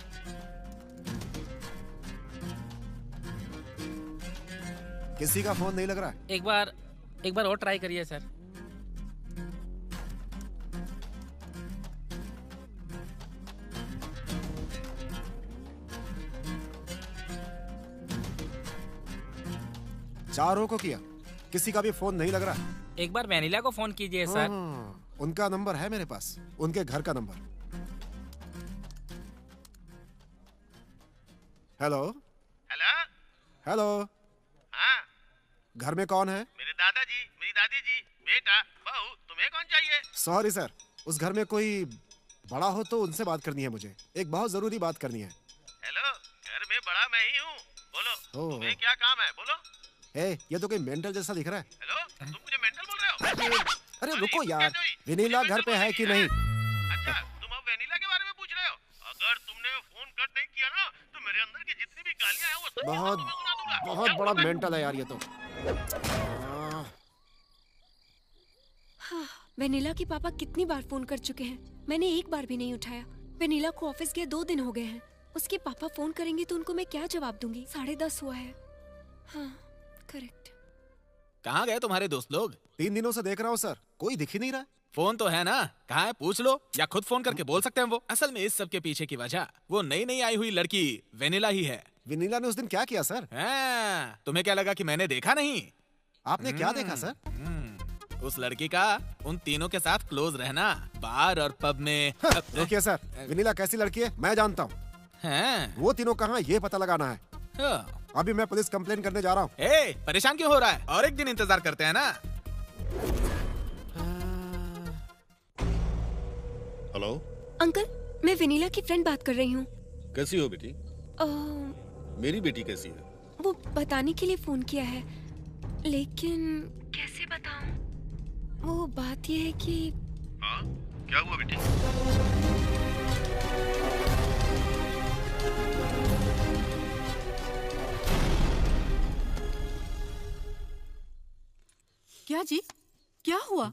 किसी का फोन नहीं लग रहा है। एक बार और ट्राई करिए सर। चारों को किया, किसी का भी फोन नहीं लग रहा है। एक बार वेनिला को फोन कीजिए सर। उनका नंबर है मेरे पास, उनके घर का नंबर। हेलो हेलो हेलो, हाँ घर में कौन है? मेरे दादाजी, मेरी दादी जी, बेटा, बहू, तुम्हें कौन चाहिए? सॉरी सर, उस घर में कोई बड़ा हो तो उनसे बात करनी है मुझे, एक बहुत जरूरी बात करनी है। हेलो, घर में बड़ा मैं ही हूँ, बोलो तुम्हें क्या काम है, बोलो। ये तो कोई मेंटल जैसा दिख रहा है। हेलो, तुम मुझे मेंटल बोल रहे हो? अरे रुको यार, वेनिला घर पे है कि नहीं? अच्छा, तुम अब वेनिला के बारे में पूछ रहे हो? अगर तुमने फोन कट नहीं किया ना, तो मेरे अंदर की जितनी भी गालियां हैं वो सब बहुत तुम्हें सुना दूंगा। बहुत बड़ा मेंटल है यार ये तो। वेनिला के पापा कितनी बार फोन कर चुके हैं, मैंने एक बार भी नहीं उठाया। वेनिला को ऑफिस गए 2 दिन हो गए हैं, उसके पापा फोन करेंगे तो उनको मैं क्या जवाब दूंगी? 10:30 हुआ है। हाँ करेक्ट। कहाँ गए तुम्हारे दोस्त लोग? 3 दिनों से देख रहा हूँ सर, कोई दिख ही नहीं रहा। फोन तो है ना, कहाँ है पूछ लो, या खुद फोन करके बोल सकते हैं वो। असल में इस सब के पीछे की वजह वो नई आई हुई लड़की वेनिला ही है। वेनिला ने उस दिन क्या किया सर? तुम्हें क्या लगा कि मैंने देखा नहीं? आपने क्या देखा सर? उस लड़की का उन तीनों के साथ क्लोज रहना, बार और पब में। रुकिए सर, वेनिला कैसी लड़की है मैं जानता हूँ। वो तीनों कहाँ ये पता लगाना है। अभी मैं पुलिस कंप्लेन करने जा रहा हूँ। परेशान क्यों हो रहा है? और एक दिन इंतजार करते हैं ना। हेलो अंकल, मैं वेनिला की फ्रेंड बात कर रही हूँ। कैसी हो बेटी? मेरी बेटी कैसी है? वो बताने के लिए फोन किया है, लेकिन कैसे बताऊं? वो बात ये है कि हाँ क्या हुआ बेटी? क्या जी, क्या हुआ?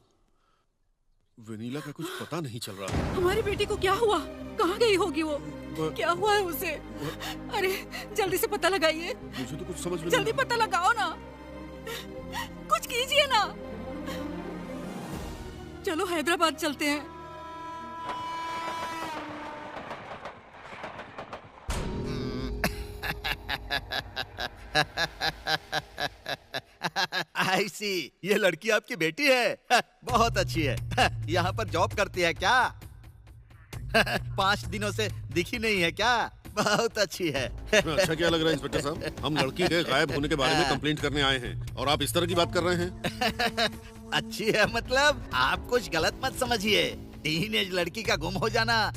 वेनिला का कुछ पता नहीं चल रहा है। हमारी बेटी को क्या हुआ? कहाँ गई होगी वो? क्या हुआ है उसे? अरे जल्दी से पता लगाइए। मुझे तो कुछ समझ में जल्दी पता लगाओ ना, कुछ कीजिए ना। चलो हैदराबाद चलते हैं। आई सी, ये लड़की आपकी बेटी है? बहुत अच्छी है। यहाँ पर जॉब करती है क्या? 5 दिनों से दिखी नहीं है क्या? बहुत अच्छी है। अच्छा क्या लग रहा है इंस्पेक्टर साहब? हम लड़की के गायब होने के बारे में कंप्लेंट करने आए हैं और आप इस तरह की बात कर रहे हैं। अच्छी है मतलब? आप कुछ गलत मत समझिए। टीनेज लड़की का गुम हो जाना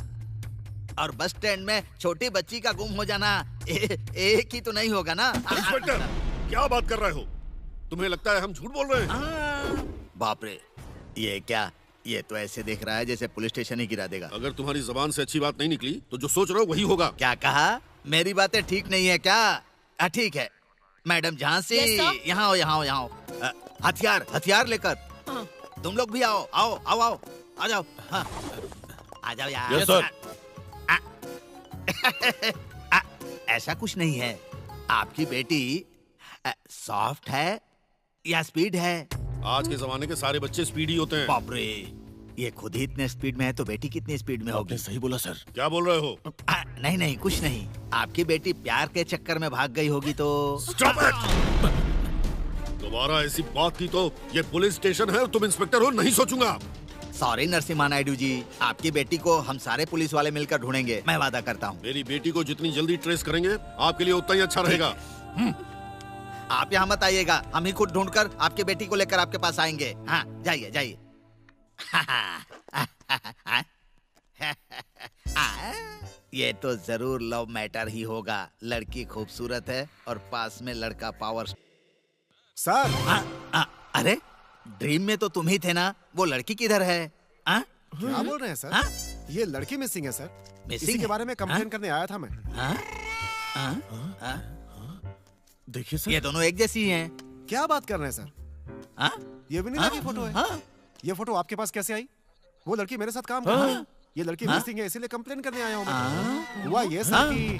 और बस स्टैंड में छोटी बच्ची का गुम हो जाना एक ही तो नहीं होगा ना। इंस्पेक्टर क्या बात कर रहे हो? तुम्हें लगता है हम झूठ बोल रहे हैं? बाप रे, ये क्या? ये तो ऐसे देख रहा है जैसे पुलिस स्टेशन ही गिरा देगा। अगर तुम्हारी जबान से अच्छी बात नहीं निकली तो जो सोच रहे हो वही होगा। क्या कहा? मेरी बातें ठीक नहीं है क्या? ठीक है मैडम झांसी, यहाँ आओ यहाँ आओ यहाँ आओ। हथियार लेकर तुम लोग भी आओ आओ आओ आओ आ जाओ। हाँ आ जाओ यार। Yes sir. ऐसा कुछ नहीं है। आपकी बेटी सॉफ्ट है या स्पीड है? आज के जमाने के सारे बच्चे स्पीड ही होते हैं। बाप रे, ये खुद ही इतने स्पीड में है तो बेटी कितनी स्पीड में होगी? सही बोला सर। क्या बोल रहे हो? नहीं नहीं कुछ नहीं। आपकी बेटी प्यार के चक्कर में भाग गई होगी तो। Stop it! दोबारा ऐसी बात की तो ये पुलिस स्टेशन है और तुम इंस्पेक्टर हो, नहीं सोचूंगा। सॉरी नरसिम्हा नायडू जी, आपकी बेटी को हम सारे पुलिस वाले मिलकर ढूंढेंगे, मैं वादा करता हूँ। मेरी बेटी को जितनी जल्दी ट्रेस करेंगे आपके लिए उतना ही अच्छा रहेगा। आप यहाँ मत आइएगा, हम ही खुद ढूंढकर आपकी बेटी को लेकर आपके पास आएंगे। हाँ जाइए जाइए। ये तो जरूर लव मैटर ही होगा। लड़की खूबसूरत है और पास में लड़का पावर। सर अरे ड्रीम में तो तुम ही थे ना, वो लड़की किधर है? क्या बोल रहे हैं सर? ये लड़की मिसिंग है सर। इसी के बारे में कंप्लेन करने आया था मैं। देखिए सर, ये दोनों एक जैसी हैं। क्या बात कर रहे हैं सर? ये विनीला की फोटो है। ये फोटो आपके पास कैसे आई? वो लड़की मेरे साथ काम कर रही है। ये लड़की मिसिंग है, इसीलिए कंप्लेन करने आया हूँ मैं। हुआ ये सर कि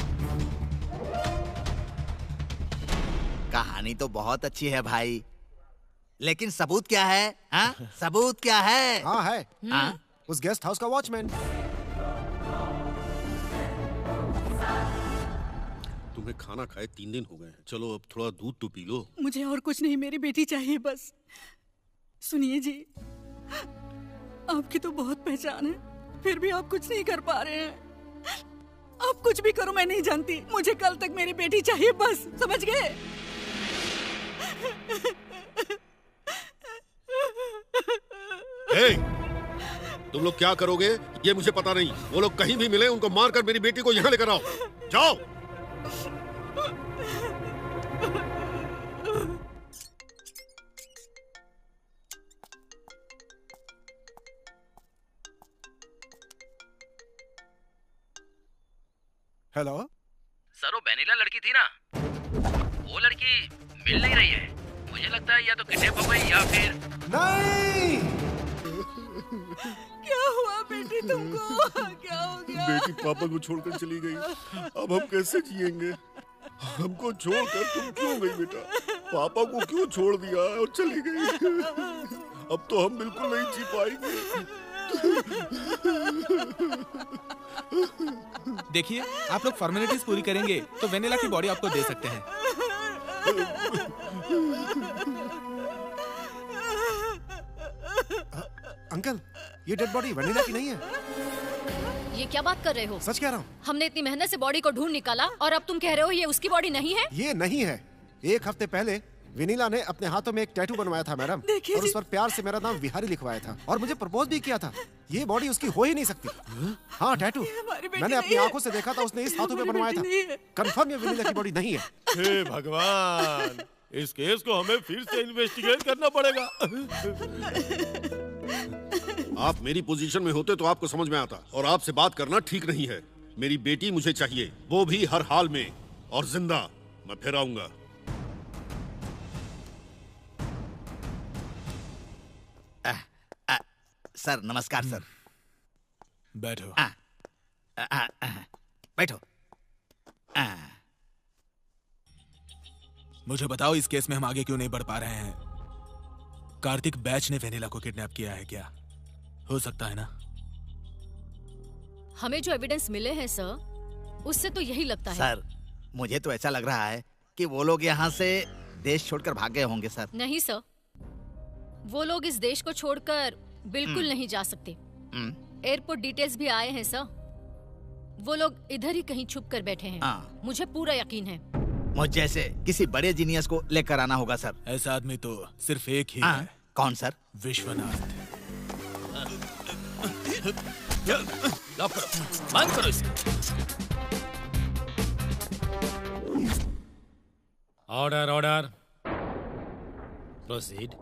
कहानी तो बहुत अच्छी है भाई, लेकिन सबूत क्या है? सबूत क्या है? हाँ है, उस गेस्ट हाउस का वॉचमैन। तुम्हें खाना खाए 3 दिन हो गए हैं। चलो अब थोड़ा दूध तो पी लो। मुझे और कुछ नहीं, मेरी बेटी चाहिए बस। सुनिए जी, आपकी तो बहुत पहचान है, फिर भी आप कुछ नहीं कर पा रहे हैं। आप कुछ भी करो, मैं नहीं जानती, मुझे कल तक मेरी बेटी चाहिए बस, समझ गए? तुम लोग क्या करोगे ये मुझे पता नहीं। वो लोग कहीं भी मिले उनको मारकर मेरी बेटी को यहाँ लेकर आओ। जाओ। हेलो सर, वो वेनिला लड़की थी ना, वो लड़की मिल नहीं रही है। मुझे लगता है या तो किडनैप हो गई या फिर नहीं। क्या हुआ बेटी तुमको? क्या हो गया? बेटी पापा को छोड़कर चली गई, अब हम कैसे जिएंगे? हमको छोड़कर तुम क्यों गई बेटा? पापा को क्यों छोड़ दिया और चली गई? अब तो हम बिल्कुल नहीं जी पाएंगे। देखिए, आप लोग फॉर्मेलिटीज पूरी करेंगे तो वेनिला की बॉडी आपको दे सकते हैं। अंकल, ये डेड बॉडी वेनिला की नहीं है। ये क्या बात कर रहे हो? सच कह रहा हूँ। हमने इतनी मेहनत से बॉडी को ढूंढ निकाला और अब तुम कह रहे हो ये उसकी बॉडी नहीं है? ये नहीं है। 1 हफ्ते पहले वेनिला ने अपने हाथों में एक टैटू बनवाया था मैडम, और उस पर प्यार से मेरा नाम विहारी लिखवाया था और मुझे प्रपोज भी किया था। ये बॉडी उसकी हो ही नहीं सकती। हाँ, टैटू मैंने अपनी आंखों से देखा था, उसने इस हाथों पे बनवाया था। कंफर्म ये वेनिला की बॉडी नहीं है। हे भगवान, इस केस को हमें फिर से इन्वेस्टिगेट करना पड़ेगा। आप मेरी पोजीशन में होते तो आपको समझ में आता, और आपसे बात करना ठीक नहीं है। मेरी बेटी मुझे चाहिए, वो भी हर हाल में, और जिंदा। मैं फिर आऊंगा। सर नमस्कार सर। बैठो। बैठो। मुझे बताओ, इस केस में हम आगे क्यों नहीं बढ़ पा रहे हैं? कार्तिक बैच ने वेनिला को किडनैप किया है क्या? हो सकता है ना? हमें जो एविडेंस मिले हैं सर, उससे तो यही लगता है। सर, मुझे तो ऐसा लग रहा है कि वो लोग यहाँ से देश छोड़कर भाग गए होंगे सर। नहीं सर, वो लोग इस देश को छोड़कर बिल्कुल नहीं जा सकते। एयरपोर्ट डिटेल्स भी आए हैं सर। वो लोग इधर ही कहीं छुप कर बैठे हैं। मुझे पूरा यकीन है। मुझ जैसे किसी बड़े जीनियस को लेकर आना होगा सर। ऐसा आदमी तो सिर्फ एक ही है। कौन सर? विश्वनाथ। लॉक करो, बंद करो इसे। Order, order, proceed.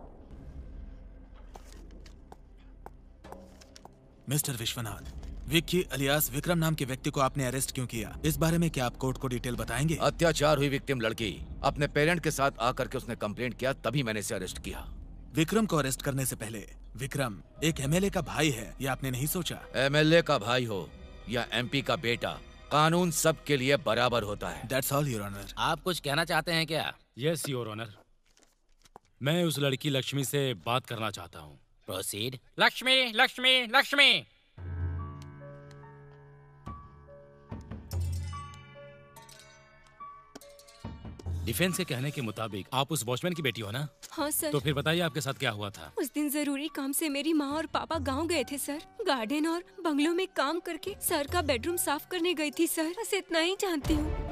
Mister Vishwanath, Vicky alias Vikram नाम के व्यक्ति को आपने अरेस्ट क्यों किया? इस बारे में क्या आप कोर्ट को डिटेल बताएंगे? अत्याचार हुई विक्टिम लड़की अपने पेरेंट के साथ आकर के उसने कंप्लेंट किया, तभी मैंने इसे अरेस्ट किया। विक्रम को अरेस्ट करने से पहले विक्रम एक एमएलए का भाई है, ये आपने नहीं सोचा? एमएलए का भाई हो या एमपी का बेटा, कानून सबके लिए बराबर होता है। That's all, Your Honor. आप कुछ कहना चाहते हैं क्या? यस योर ऑनर, मैं उस लड़की लक्ष्मी से बात करना चाहता हूँ। प्रोसीड। लक्ष्मी, लक्ष्मी, लक्ष्मी। डिफेंस के कहने के मुताबिक आप उस वॉचमैन की बेटी हो ना? हाँ सर। तो फिर बताइए आपके साथ क्या हुआ था? उस दिन जरूरी काम से मेरी माँ और पापा गांव गए थे सर। गार्डन और बंगलों में काम करके सर का बेडरूम साफ करने गई थी सर। बस इतना ही जानती हूँ।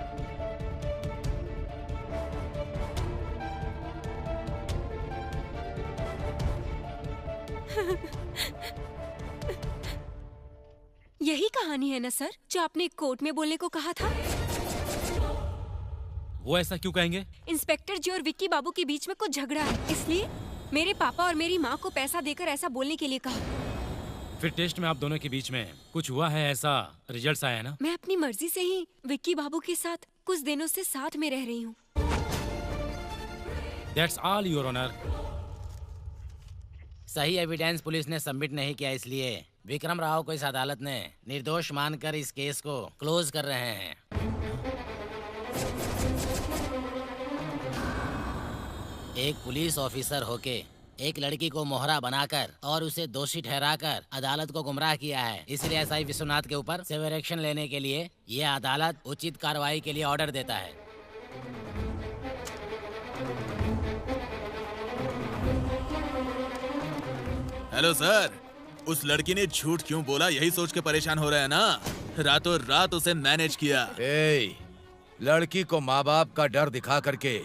यही कहानी है ना सर, जो आपने कोर्ट में बोलने को कहा था? वो ऐसा क्यों कहेंगे? इंस्पेक्टर जी और विक्की बाबू के बीच में कुछ झगड़ा है, इसलिए मेरे पापा और मेरी माँ को पैसा देकर ऐसा बोलने के लिए कहा। फिर टेस्ट में आप दोनों के बीच में कुछ हुआ है, ऐसा रिजल्ट आया है ना? मैं अपनी मर्जी से ही विक्की बाबू के साथ कुछ दिनों से साथ में रह रही हूँ। That's all, Your Honor. सही एविडेंस पुलिस ने सबमिट नहीं किया, इसलिए विक्रम राव को इस अदालत ने निर्दोष मानकर इस केस को क्लोज कर रहे हैं। एक पुलिस ऑफिसर होके एक लड़की को मोहरा बनाकर और उसे दोषी ठहराकर अदालत को गुमराह किया है, इसलिए एसआई विश्वनाथ के ऊपर सिवियर एक्शन लेने के लिए यह अदालत उचित कार्रवाई के लिए ऑर्डर देता है। हेलो सर, उस लड़की ने झूठ क्यों बोला यही सोच के परेशान हो रहे हैं ना? रातों रात उसे मैनेज किया। लड़की को माँ बाप का डर दिखा करके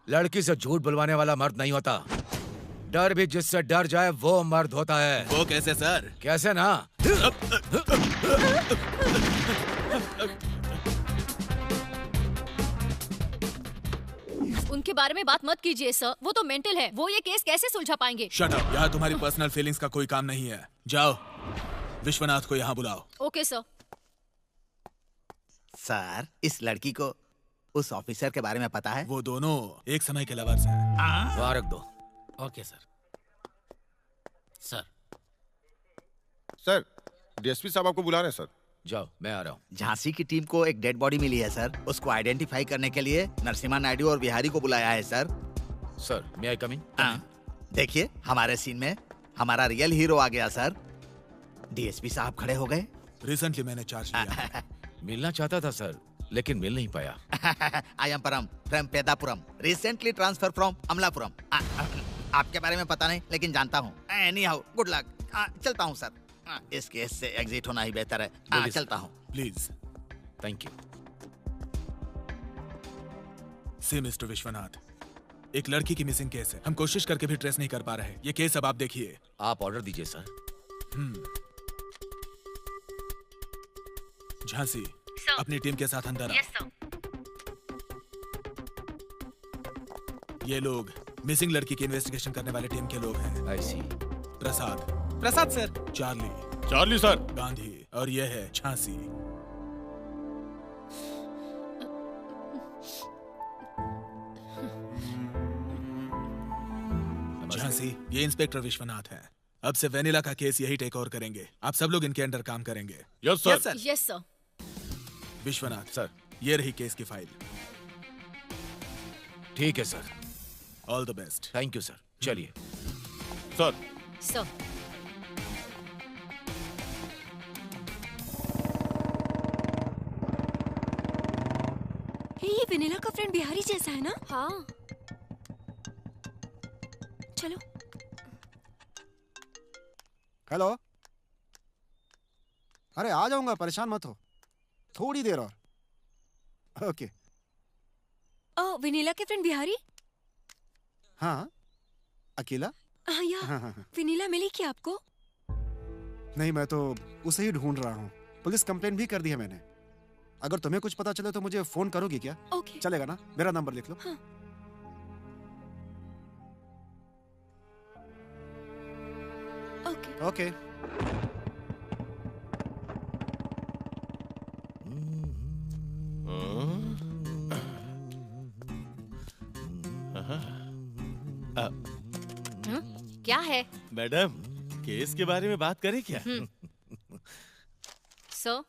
लड़की से झूठ बुलवाने वाला मर्द नहीं होता। डर भी जिससे डर जाए वो मर्द होता है। वो कैसे सर? कैसे ना? उनके बारे में बात मत कीजिए सर, वो तो मेंटल है, वो ये केस कैसे सुलझा पाएंगे? शट अप, यहाँ तुम्हारी पर्सनल फीलिंग्स का कोई काम नहीं है। जाओ, विश्वनाथ को यहाँ बुलाओ। Okay sir. सर, इस लड़की को उस ऑफिसर के बारे में पता है? वो दोनों एक समय के लवर्स हैं। वहाँ रख दो। Okay sir. Sir sir, DSP साहब आपको बुला रहे हैं सर। जाओ, मैं आ रहा हूँ। झांसी की टीम को एक डेड बॉडी मिली है सर, उसको आइडेंटिफाई करने के लिए नरसिम्हा नायडू और बिहारी को बुलाया है sir. Sir, may I come इन? देखिए, हमारे सीन में हमारा रियल हीरो आ गया सर। डीएसपी साहब खड़े हो गए। रिसेंटली मैंने चार्ज लिया। मिलना चाहता था सर, लेकिन मिल नहीं पाया। I am Param from Peddapuram, recently transfer from Amalapuram. आपके बारे में पता नहीं, लेकिन जानता हूँ। Anyhow, good luck. चलता हूँ सर, इस केस से एग्जिट होना ही बेहतर है। चलता हूँ। Please. Thank you. See mister Vishwanath, एक लड़की की मिसिंग केस है, हम कोशिश करके भी ट्रेस नहीं कर पा रहे। ये केस अब आप देखिए। आप ऑर्डर दीजिए सर। झांसी, अपनी टीम के साथ अंदर आओ। ये लोग मिसिंग लड़की की इन्वेस्टिगेशन करने वाले टीम के लोग हैं। I see. Prasad sir. Charlie sir. Gandhi, और ये है झांसी। झांसी, ये इंस्पेक्टर विश्वनाथ हैं। अब से वेनिला का केस यही टेक ओवर करेंगे। आप सब लोग इनके अंडर काम करेंगे। Yes sir. Yes sir. Vishwanath sir, ये रही केस की फाइल। ठीक है sir. All the best. Thank you sir. चलिए सर। सर, ये वेनिला का फ्रेंड बिहारी जैसा है ना? हाँ। चलो। हेलो। अरे आ जाऊंगा, परेशान मत हो, थोड़ी देर और। ओके। वेनिला के फ्रेंड बिहारी? हाँ, अकेला? हाँ। वेनिला मिली क्या आपको? नहीं, मैं तो उसे ही ढूंढ रहा हूँ। पुलिस कंप्लेंट भी कर दी है मैंने। अगर तुम्हें कुछ पता चले तो मुझे फोन करोगी क्या? ओके। चलेगा ना? मेरा नंबर लिख लो। हाँ। ओके। क्या है? मैडम, केस के बारे में बात करें क्या? सर,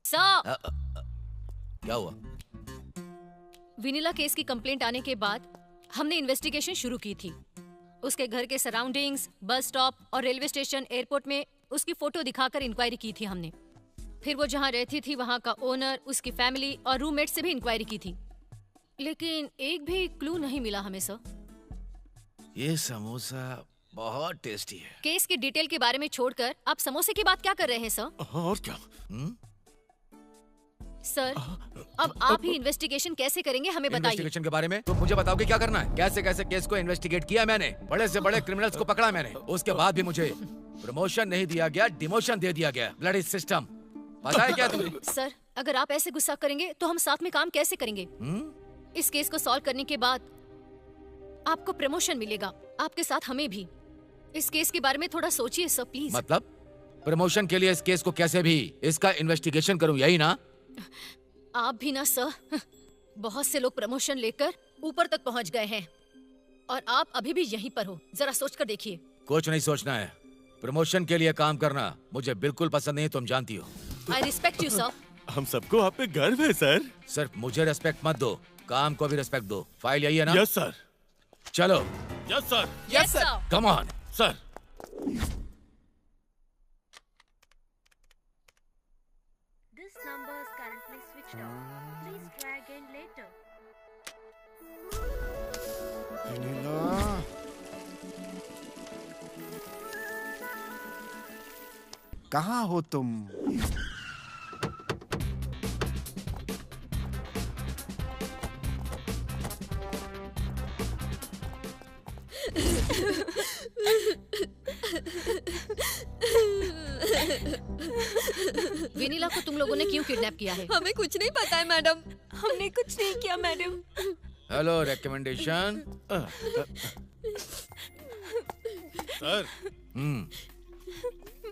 क्या हुआ? विनीला केस की कंप्लेंट आने के बाद हमने इन्वेस्टिगेशन शुरू की थी। उसके घर के सराउंडिंग्स, बस स्टॉप और रेलवे स्टेशन, एयरपोर्ट में उसकी फोटो दिखाकर इंक्वायरी की थी हमने। फिर वो जहाँ रहती थी वहाँ का ओनर, उसकी फैमिली और रूममेट से भी इंक्वायरी की थी, लेकिन एक भी क्लू नहीं मिला हमें सर। ये समोसा बहुत टेस्टी है। केस की डिटेल के बारे में छोड़कर आप समोसे की बात क्या कर रहे हैं सर? और क्या? सर, अब आप ही इन्वेस्टिगेशन कैसे करेंगे हमें बताइए। इन्वेस्टिगेशन के बारे में तो मुझे बताओगे क्या करना है? कैसे कैसे केस को इन्वेस्टिगेट किया मैंने, बड़े से बड़े क्रिमिनल्स को पकड़ा मैंने, उसके बाद भी मुझे प्रमोशन नहीं दिया गया, डिमोशन दे दिया गया। ब्लडी सिस्टम, पता है क्या तुम्हें? सर, अगर आप ऐसे गुस्सा करेंगे तो हम साथ में काम कैसे करेंगे? इस केस को सॉल्व करने के बाद आपको प्रमोशन मिलेगा, आपके साथ हमें भी। इस केस के बारे में थोड़ा सोचिए सर, प्लीज। मतलब प्रमोशन के लिए इस केस को कैसे भी इसका इन्वेस्टिगेशन करूं, यही ना? आप भी ना सर, बहुत से लोग प्रमोशन लेकर ऊपर तक पहुंच गए हैं और आप अभी भी यहीं पर हो। जरा सोच कर देखिए। कुछ नहीं सोचना है, प्रमोशन के लिए काम करना मुझे बिल्कुल पसंद नहीं, तुम जानती हो। I respect you sir. हम सबको आप पे गर्व है सर। सिर्फ मुझे रिस्पेक्ट मत दो, काम को भी रिस्पेक्ट दो। फाइल यही है ना? Yes sir. चलो। Yes sir. Yes sir. Come on sir. This number is currently switched off. Please try again later. Vanilla, कहाँ हो तुम? वेनिला को तुम लोगों ने क्यों किडनैप किया है? हमें कुछ नहीं पता है मैडम, हमने कुछ नहीं किया मैडम। Hello, recommendation. सर।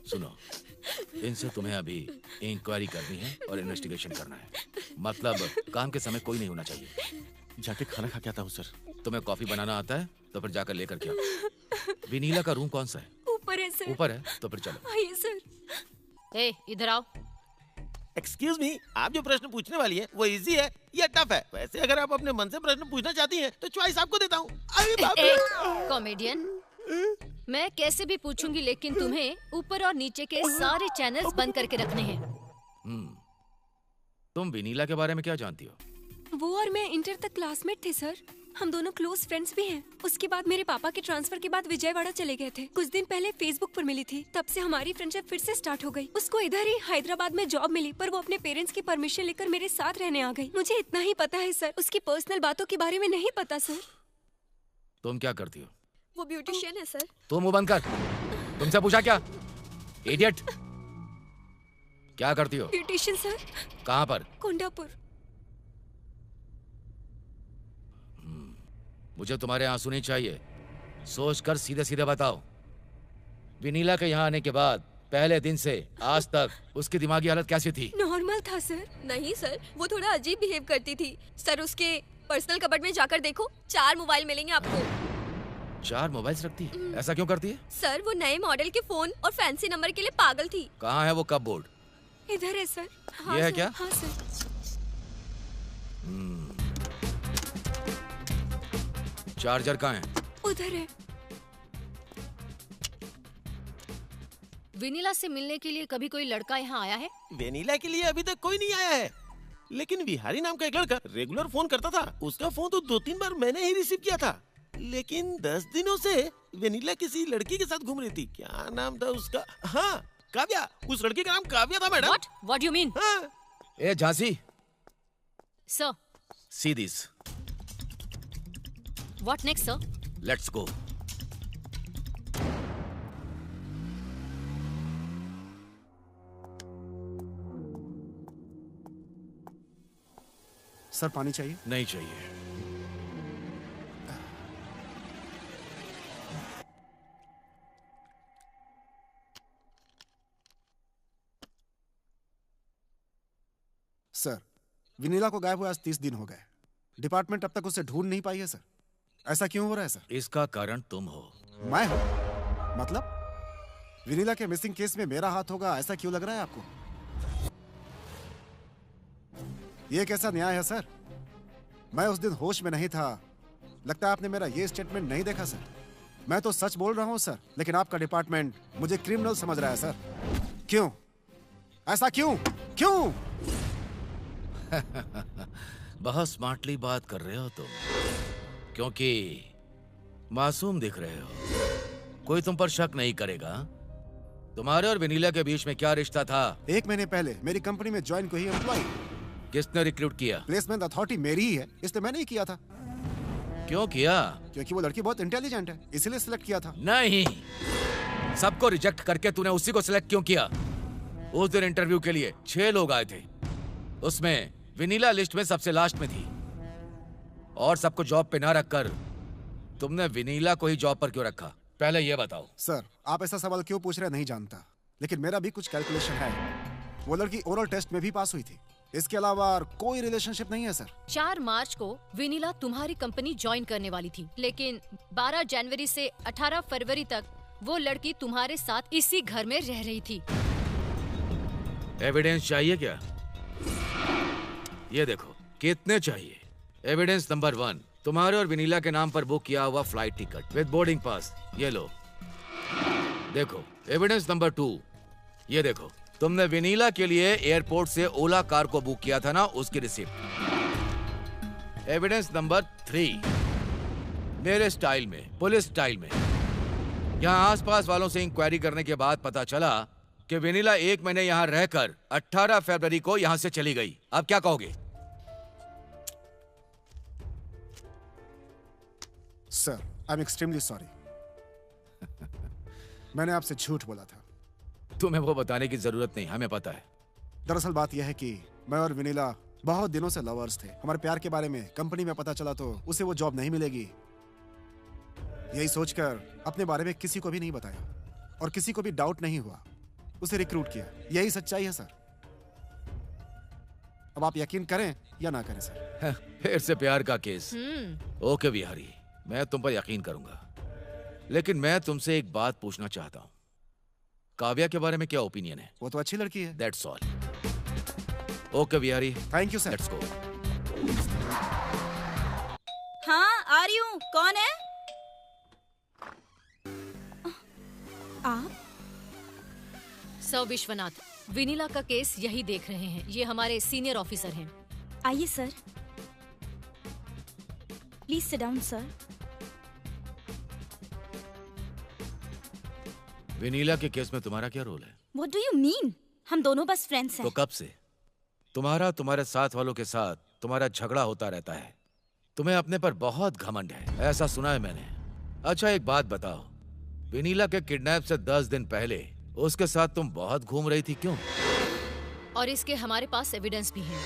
सुनो, इनसे तुम्हें अभी इंक्वायरी करनी है और इन्वेस्टिगेशन करना है। मतलब काम के समय कोई नहीं होना चाहिए। जाके खाना खा के आता हूँ सर। तुम्हें कॉफी बनाना आता है तो फिर जाकर लेकर के आओ। विनीला का रूम कौन सा है? ऊपर है सर। ऊपर है तो फिर चलो। आइए सर। ए, इधर आओ। एक्सक्यूज मी, आप जो प्रश्न पूछने वाली है वो इजी है या टफ है? वैसे अगर आप अपने मन से प्रश्न पूछना चाहती हैं तो चॉइस आपको देता हूँ। अरे बाप रे। कॉमेडियन, मैं कैसे भी पूछूंगी लेकिन तुम्हें ऊपर और नीचे के सारे चैनल्स बंद करके रखने हैं। तुम विनीला के बारे में क्या जानती हो? वो और मैं इंटर तक क्लासमेट थे सर। हम दोनों क्लोज फ्रेंड्स भी हैं। उसके बाद मेरे पापा के ट्रांसफर के बाद विजयवाड़ा चले गए थे। कुछ दिन पहले फेसबुक पर मिली थी, तब से हमारी फ्रेंडशिप फिर से स्टार्ट हो गई। उसको इधर ही हैदराबाद में जॉब मिली, पर वो अपने पेरेंट्स की परमिशन लेकर मेरे साथ रहने आ गई। मुझे इतना ही पता है सर, उसकी पर्सनल बातों के बारे में नहीं पता सर। तुम क्या करती हो? वो ब्यूटिशियन है सर। तुम मुंह बंद कर। तुमसे पूछा क्या? इडियट। क्या करती हो? Beautician sir. कहाँ पर? कोंडापुर। मुझे तुम्हारे आंसू नहीं चाहिए, सोचकर सीधे सीधे बताओ। विनीला के यहाँ आने के बाद पहले दिन से आज तक उसकी दिमागी हालत कैसी थी? नॉर्मल था सर। नहीं सर, वो थोड़ा अजीब बिहेव करती थी सर। उसके पर्सनल कबर्ड में जाकर देखो, 4 मोबाइल मिलेंगे आपको। 4 मोबाइल्स रखती है? ऐसा क्यों करती है? सर, वो नए मॉडल के फोन और फैंसी नंबर के लिए पागल थी। कहाँ है वो कपबोर्ड? इधर है सर। ये है क्या? हाँ सर। चार्जर कहाँ है? उधर है। वेनिला से मिलने के लिए कभी कोई लड़का यहाँ आया है? वेनिला के लिए अभी तक कोई नहीं आया है, लेकिन विहारी नाम का एक लड़का रेगुलर फोन करता था। उसका फोन तो 2-3 बार मैंने ही रिसीव किया था, लेकिन 10 दिनों से वेनिला किसी लड़की के साथ घूम रही थी। क्या नाम था उसका? हाँ, काव्या। उस लड़की का नाम काव्या था madam. What do you mean? A Jhansi. Sir. See this. What next, sir? Let's go. Sir, पानी चाहिए? नहीं चाहिए। सर, विनीला को गायब हुए आज 30 दिन हो गए। डिपार्टमेंट अब तक उसे ढूंढ नहीं पाई है सर। ऐसा क्यों हो रहा है सर? इसका कारण तुम हो। मैं हूं? मतलब विनीला के मिसिंग केस में मेरा हाथ होगा, ऐसा क्यों लग रहा है आपको? ये कैसा न्याय है सर? मैं उस दिन होश में नहीं था। लगता है आपने मेरा ये स्टेटमेंट नहीं देखा सर। मैं तो सच बोल रहा हूं सर, लेकिन आपका डिपार्टमेंट मुझे क्रिमिनल समझ रहा है सर। क्यों? ऐसा क्यों? क्यों? बहुत स्मार्टली बात कर रहे हो तुम, क्योंकि मासूम दिख रहे हो। कोई तुम पर शक नहीं करेगा। तुम्हारे और विनीला के बीच में क्या रिश्ता था? 1 महीने पहले मेरी कंपनी में ज्वाइन को ही एम्प्लॉय, किसने रिक्रूट किया? प्लेसमेंट अथॉरिटी मेरी ही है, इसलिए मैंने ही किया था। क्यों किया? क्योंकि वो लड़की बहुत इंटेलिजेंट है, इसीलिए सिलेक्ट किया था। नहीं, सबको रिजेक्ट करके तूने उसी को सिलेक्ट क्यों किया? उस दिन इंटरव्यू के लिए 6 लोग आए थे, उसमें विनीला लिस्ट में सबसे लास्ट में थी। और सबको जॉब पे ना रखकर तुमने विनीला को ही जॉब पर क्यों रखा? पहले ये बताओ। सर, आप ऐसा सवाल क्यों पूछ रहे हैं नहीं जानता, लेकिन मेरा भी कुछ कैलकुलेशन है। वो लड़की ओरल टेस्ट में भी पास हुई थी, इसके अलावा कोई रिलेशनशिप नहीं है सर। 4 मार्च को विनीला तुम्हारी कंपनी ज्वाइन करने वाली थी, लेकिन 12 जनवरी से 18 फरवरी तक वो लड़की तुम्हारे साथ इसी घर में रह रही थी। एविडेंस चाहिए क्या? ये देखो, कितने चाहिए? एविडेंस नंबर 1, तुम्हारे और विनीला के नाम पर बुक किया हुआ flight ticket with boarding pass, ये लो। देखो, एविडेंस नंबर 2, ये देखो, तुमने विनीला के लिए एयरपोर्ट से ओला कार को बुक किया था ना, उसकी रिसिप्ट। एविडेंस नंबर 3, मेरे स्टाइल में, पुलिस स्टाइल में, यहाँ आसपास वालों से इंक्वायरी करने के बाद पता चला कि विनीला 1 महीने यहाँ रहकर 18 फरवरी को यहाँ से चली गई। अब क्या कहोगे? Sir, I am extremely sorry. मैंने आपसे झूठ बोला था। तुम्हें वो बताने की जरूरत नहीं, हमें पता है। दरअसल बात यह है कि मैं और विनीला बहुत दिनों से लवर्स थे। हमारे प्यार के बारे में कंपनी में पता चला तो उसे वो जॉब नहीं मिलेगी। यही सोचकर अपने बारे में किसी को भी नहीं बताया और किसी को भी डाउट नहीं हुआ, उसे रिक्रूट किया। यही सच्चाई है सर। अब आप यकीन करें या ना करें सर। फिर से प्यार का केस। ओके बिहारी, मैं तुम पर यकीन करूंगा, लेकिन मैं तुमसे एक बात पूछना चाहता हूँ। काव्या के बारे में क्या ओपिनियन है? वो तो अच्छी लड़की है। That's all. Okay Bihari, thank you sir. Let's go. हाँ, आ रही हूँ। कौन है आप? सर विश्वनाथ, विनीला का केस यही देख रहे हैं। ये हमारे सीनियर ऑफिसर हैं। आइए sir, please sit down sir. Vinila के केस में तुम्हारा क्या रोल है? What do you mean? हम दोनों बस फ्रेंड्स हैं। तो कब से तुम्हारे साथ वालों के साथ तुम्हारा झगड़ा होता रहता है? तुम्हें अपने पर बहुत घमंड है, ऐसा सुना है मैंने। अच्छा एक बात बताओ, विनीला के किडनैप से 10 दिन पहले उसके साथ तुम बहुत घूम रही थी, क्यों? और इसके हमारे पास एविडेंस भी है।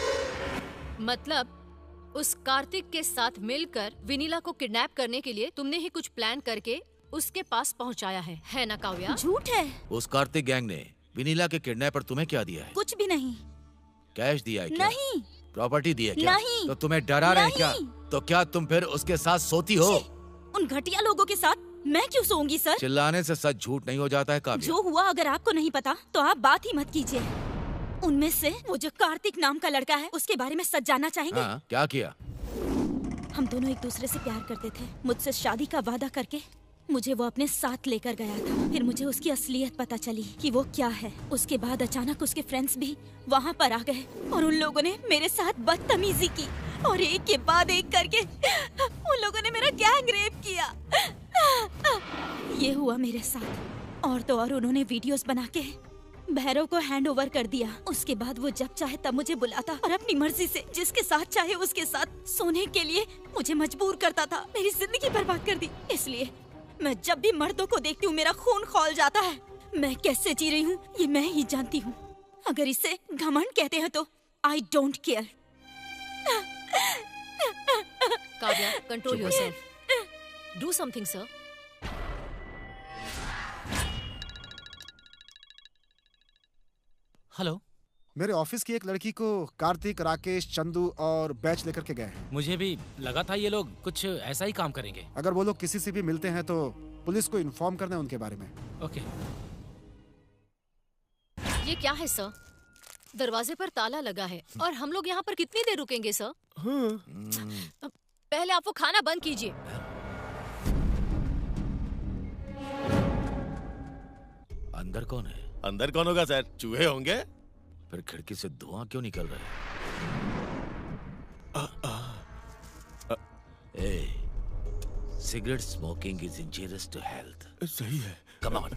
मतलब उस कार्तिक के साथ मिलकर विनीला को किडनैप करने के लिए तुमने ही कुछ प्लान करके उसके पास पहुंचाया है ना काव्या? झूठ है। उस कार्तिक गैंग ने विनीला के किडनैप पर तुम्हें क्या दिया है? कुछ भी नहीं। कैश दिया है क्या? नहीं। प्रॉपर्टी दी है क्या? नहीं। तो तुम्हें डरा रहे हैं क्या? तो क्या तुम फिर उसके साथ सोती हो? उन घटिया लोगों के साथ मैं क्यों सोऊंगी सर? चिल्लाने से सच झूठ नहीं हो जाता है काव्या। जो हुआ अगर आपको नहीं पता तो आप बात ही मत कीजिए। उनमें से वो जो कार्तिक नाम का लड़का है उसके बारे में सच जानना चाहेंगे? हाँ, क्या किया? हम दोनों एक दूसरे से प्यार करते थे। मुझसे शादी का वादा करके मुझे वो अपने साथ लेकर गया था। फिर मुझे उसकी असलियत पता चली कि वो क्या है। उसके बाद अचानक उसके फ्रेंड्स भी वहाँ पर आ गए और उन लोगों ने मेरे साथ बदतमीजी की और एक के बाद एक करके उन लोगों ने मेरा गैंग रेप किया। ये हुआ मेरे साथ। और तो और उन्होंने वीडियोस बना के भैरव को हैंड ओवर कर दिया। उसके बाद वो जब चाहे तब मुझे बुलाता और अपनी मर्जी से जिसके साथ चाहे उसके साथ सोने के लिए मुझे मजबूर करता था। मेरी जिंदगी बर्बाद कर दी। इसलिए मैं जब भी मर्दों को देखती हूँ मेरा खून खौल जाता है। मैं कैसे जी रही हूँ ये मैं ही जानती हूँ। अगर इसे घमंड कहते हैं तो I don't care. Kavya, control yourself. Do something sir. Hello, मेरे ऑफिस की एक लड़की को कार्तिक, राकेश, चंदू और बैच लेकर के गए हैं। मुझे भी लगा था ये लोग कुछ ऐसा ही काम करेंगे। अगर वो लोग किसी से भी मिलते हैं तो पुलिस को इन्फॉर्म करना है उनके बारे में। ओके। ये क्या है सर? दरवाजे पर ताला लगा है और हम लोग यहाँ पर कितनी देर रुकेंगे सर? पहले आप वो खाना बंद कीजिए। अंदर कौन है? अंदर कौन होगा सर? चूहे होंगे। फिर खिड़की से धुआं क्यों निकल रहा है? Cigarette smoking is injurious to health. सही है। Come on.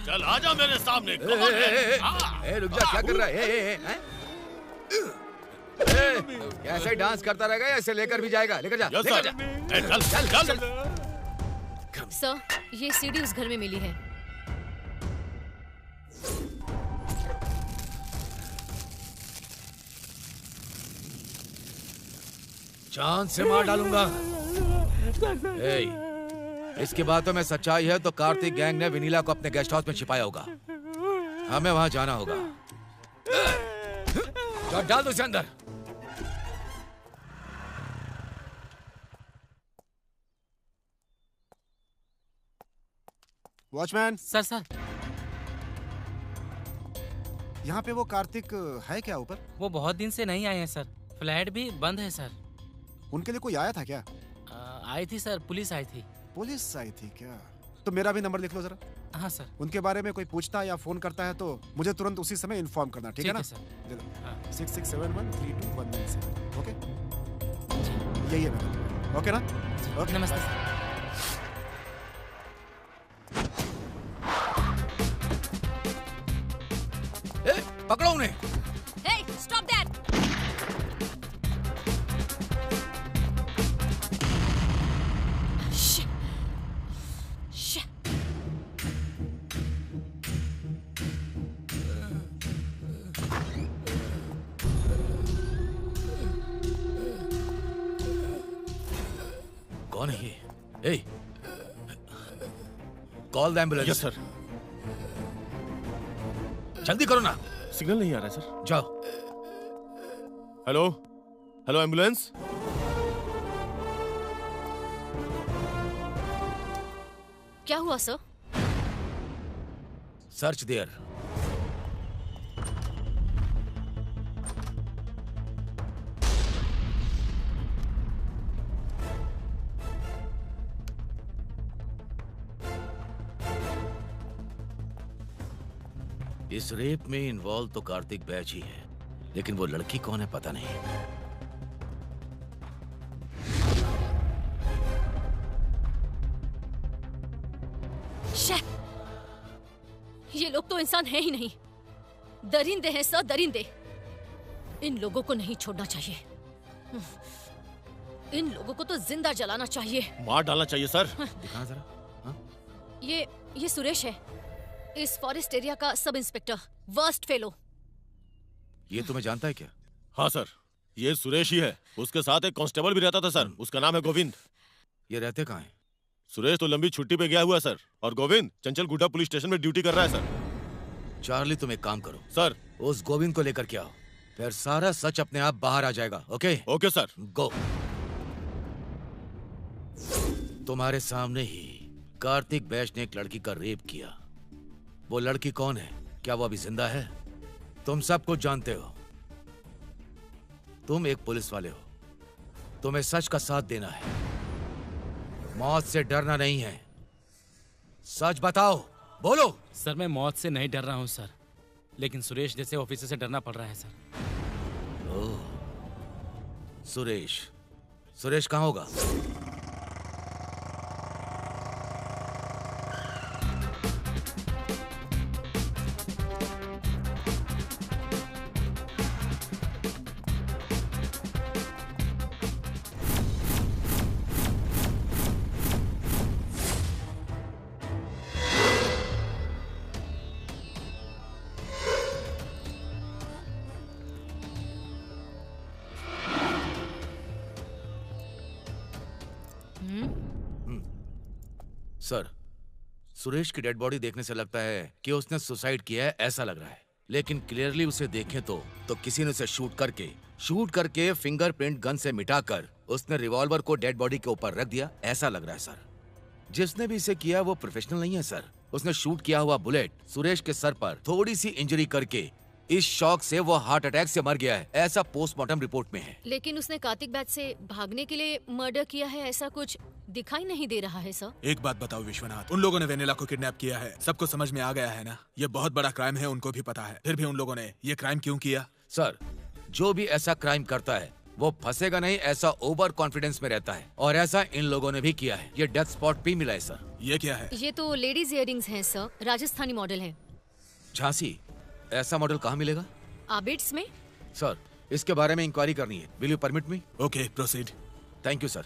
चल आजा मेरे सामने। रुक जा, क्या कर रहा है? ऐसे ही डांस करता रहेगा या ऐसे लेकर भी जाएगा? लेकर जा, लेकर जा। चल चल चल। सर, ये सीडी उस घर में मिली है। चांद से मार डालूंगा। इसकी बातों में सच्चाई है तो कार्तिक गैंग ने विनीला को अपने गेस्ट हाउस में छिपाया होगा। हमें वहां जाना होगा। डाल दो इसे अंदर। वॉचमैन। सर यहाँ पे वो कार्तिक है क्या ऊपर? वो बहुत दिन से नहीं आए हैं सर। फ्लैट भी बंद है सर। उनके लिए कोई आया था क्या? आई थी सर, पुलिस आई थी। पुलिस आई थी क्या? तो मेरा भी नंबर लिख लो जरा। हाँ सर। उनके बारे में कोई पूछता या फोन करता है तो मुझे तुरंत उसी समय इन्फॉर्म करना, ठीक है ना? सर। 6671321197। ओके, यही है मेरा। ओके ना? ओके, नमस्ते सर। पकड़ो उन्हें। Hey, stop that! कौन है ये? Call the ambulance. Yes sir. जल्दी करो ना। सिग्नल नहीं आ रहा है सर। जाओ। Hello hello ambulance. क्या हुआ सर? Search there. इस रेप में इन्वॉल्व तो कार्तिक बैच ही है, लेकिन वो लड़की कौन है पता नहीं। ये लोग तो इंसान है ही नहीं, दरिंदे हैं सर, दरिंदे। इन लोगों को नहीं छोड़ना चाहिए। इन लोगों को तो जिंदा जलाना चाहिए। मार डालना चाहिए सर। दिखा जरा। ये सुरेश है, इस फॉरेस्ट एरिया का सब इंस्पेक्टर, वर्स्ट फेलो। ये तुम्हें जानता है क्या? हाँ सर, ये सुरेश ही है। उसके साथ एक कांस्टेबल भी रहता था सर, उसका नाम है गोविंद। ये रहते कहाँ हैं? सुरेश तो लंबी छुट्टी पे गया हुआ सर, और गोविंद चंचल गुड्डा पुलिस स्टेशन में ड्यूटी कर रहा है सर। चार्ली, तुम एक काम करो सर, उस गोविंद को लेकर के आओ, फिर सारा सच अपने आप बाहर आ जाएगा। ओके? Okay sir. गो। तुम्हारे सामने ही कार्तिक बैच ने एक लड़की का रेप किया। वो लड़की कौन है? क्या वो अभी जिंदा है? तुम सब कुछ जानते हो। तुम एक पुलिस वाले हो, तुम्हें सच का साथ देना है, मौत से डरना नहीं है। सच बताओ, बोलो। सर, मैं मौत से नहीं डर रहा हूँ सर, लेकिन सुरेश जैसे ऑफिसर से डरना पड़ रहा है सर। सुरेश। सुरेश कहाँ होगा? सर, सुरेश की डेड बॉडी देखने से लगता है कि उसने सुसाइड किया है, ऐसा लग रहा है। लेकिन क्लियरली उसे देखें तो किसी ने उसे शूट करके फिंगरप्रिंट गन से मिटाकर उसने रिवॉल्वर को डेड बॉडी के ऊपर रख दिया, ऐसा लग रहा है सर। जिसने भी इसे किया वो प्रोफेशनल नहीं है सर। उसने शूट किया हुआ बुलेट सुरेश के सर पर थोड़ी सी इंजरी करके इस शॉक से वो हार्ट अटैक से मर गया है, ऐसा पोस्टमार्टम रिपोर्ट में है। लेकिन उसने कार्तिक बैच से भागने के लिए मर्डर किया है, ऐसा कुछ दिखाई नहीं दे रहा है सर। एक बात बताओ विश्वनाथ, उन लोगों ने वेनिला को किडनैप किया है, सबको समझ में आ गया है ना? ये बहुत बड़ा क्राइम है, उनको भी पता है, फिर भी उन लोगों ने ये क्राइम क्यों किया? सर, जो भी ऐसा क्राइम करता है वो फंसेगा नहीं, ऐसा ओवर कॉन्फिडेंस में रहता है, और ऐसा इन लोगों ने भी किया है। ये डेथ स्पॉट भी मिला है सर। ये क्या है? ये तो लेडीज इयररिंग्स हैं सर, राजस्थानी मॉडल है। झांसी, ऐसा मॉडल कहाँ मिलेगा? आबिड्स में। सर, इसके बारे में इंक्वायरी करनी है। Will you permit me? Okay, proceed. Thank you sir.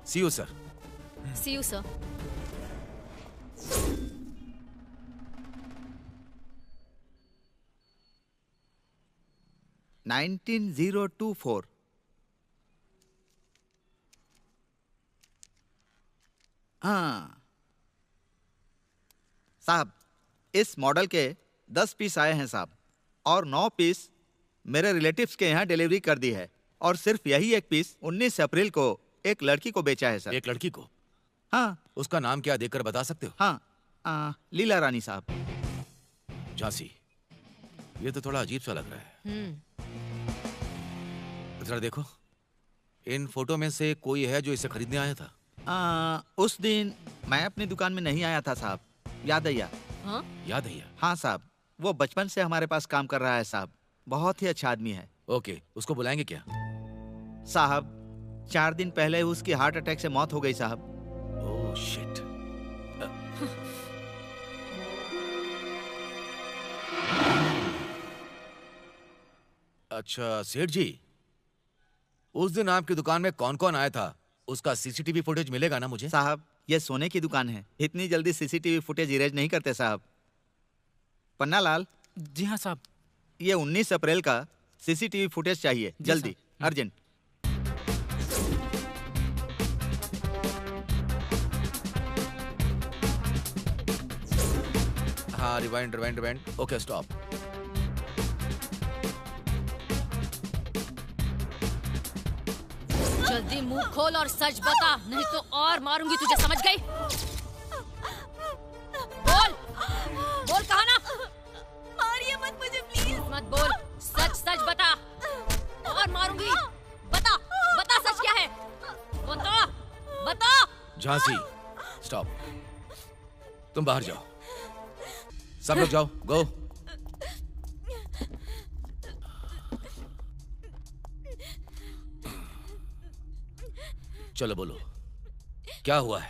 See you sir. See you sir. $19,024। हाँ साहब, इस मॉडल के 10 पीस आए हैं साहब, और 9 पीस मेरे रिलेटिव्स के यहाँ डिलीवरी कर दी है, और सिर्फ यही एक पीस 19 अप्रैल को एक लड़की को बेचा है सर। एक लड़की को? हाँ। उसका नाम क्या देकर बता सकते हो? हाँ, लीला रानी साहब। झांसी, ये तो थोड़ा अजीब सा लग रहा है। जरा देखो, इन फोटो में से कोई है जो इसे खरीदने आया था? उस दिन मैं अपनी दुकान में नहीं आया था साहब, यादయ్య। हाँ? यादయ్య? हाँ साहब, वो बचपन से हमारे पास काम कर रहा है साहब, बहुत ही अच्छा आदमी है। ओके, उसको बुलाएंगे क्या? साहब, 4 दिन पहले उसकी हार्ट अटैक से मौत हो गई साहब। Oh shit. अच्छा सेठ जी, उस दिन आपकी दुकान में कौन कौन आया था, उसका सीसीटीवी फुटेज मिलेगा ना मुझे? साहब, ये सोने की दुकान है, इतनी जल्दी सीसीटीवी फुटेज इरेज नहीं करते साहब। पन्नालाल। जी हाँ साहब। ये 19 अप्रैल का सीसीटीवी फुटेज चाहिए, जल्दी, अर्जेंट। हाँ, रिवाइंड। Okay, stop. जल्दी मुंह खोल और सच बता, नहीं तो और मारूंगी तुझे, समझ गई? बोल कहा ना? मारिए मत मुझे प्लीज। मत बोल, सच बता, और मारूंगी। बता सच क्या है? बता। झांसी, स्टॉप। तुम बाहर जाओ, सब लोग जाओ, गो। चलो बोलो, क्या हुआ है,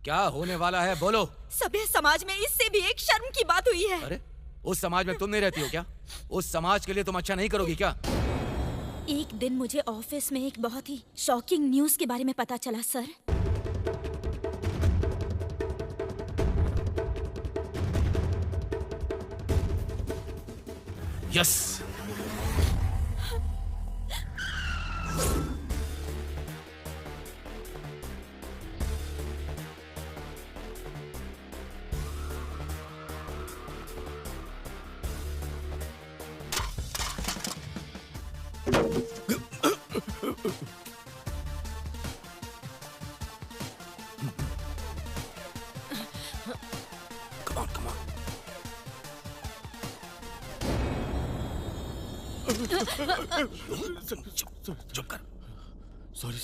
क्या होने वाला है, बोलो। सभ्य समाज में इससे भी एक शर्म की बात हुई है। अरे, उस समाज में तुम नहीं रहती हो क्या? उस समाज के लिए तुम अच्छा नहीं करोगी क्या? एक दिन मुझे ऑफिस में एक बहुत ही शॉकिंग न्यूज के बारे में पता चला सर। यस। चुप कर। Sorry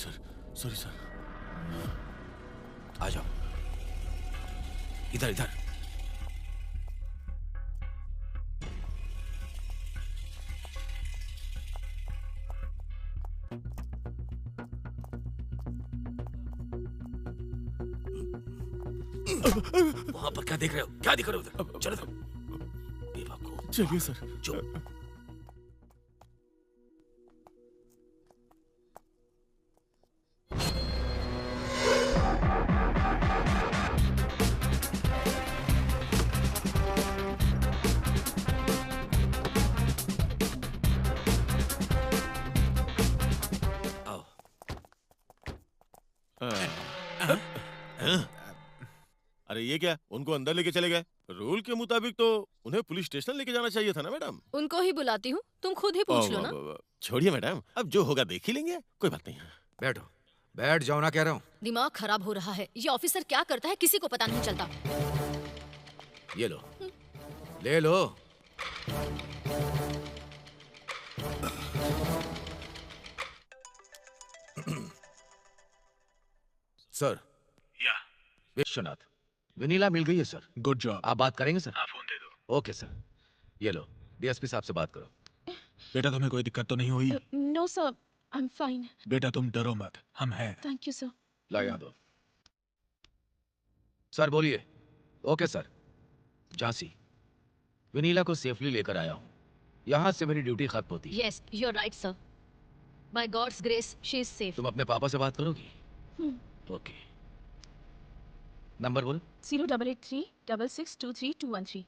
sir. आ जाओ, इधर। क्या देख रहे हो? क्या दिख रहे हो उधर? चलो तुम। बेवकूफ। चलिए सर। चुप। अरे ये क्या, उनको अंदर लेके चले गए? रूल के मुताबिक तो उन्हें पुलिस स्टेशन लेके जाना चाहिए था ना मैडम। उनको ही बुलाती हूँ, तुम खुद ही पूछ लो ना। छोड़िए मैडम, अब जो होगा देख ही लेंगे, कोई बात नहीं। बैठो, बैठ जाओ ना कह रहा हूँ। दिमाग खराब हो रहा है, ये ऑफिसर क्या करता है किसी को पता नहीं चलता। ये लो, ले लो। सर, विश्वनाथ, विनीला मिल गई है सर। Good job. आप बात करेंगे सर? हाँ, फोन दे दो। ओके सर, ये लो, डीएसपी साहब से बात करो। बेटा तुम्हें कोई दिक्कत तो नहीं हुई? No sir, I am fine. बेटा तुम डरो मत, हम हैं। Thank you sir. ला यहाँ दो। सर बोलिए। Okay sir. झांसी, विनीला को सेफली लेकर आया हूँ। यहाँ से मेरी ड्यूटी खत्म होती है। Yes, you are right sir. By God's grace she is safe. तुम अपने पापा से बात करोगी? ओके। नंबर बोलो। 088366232213।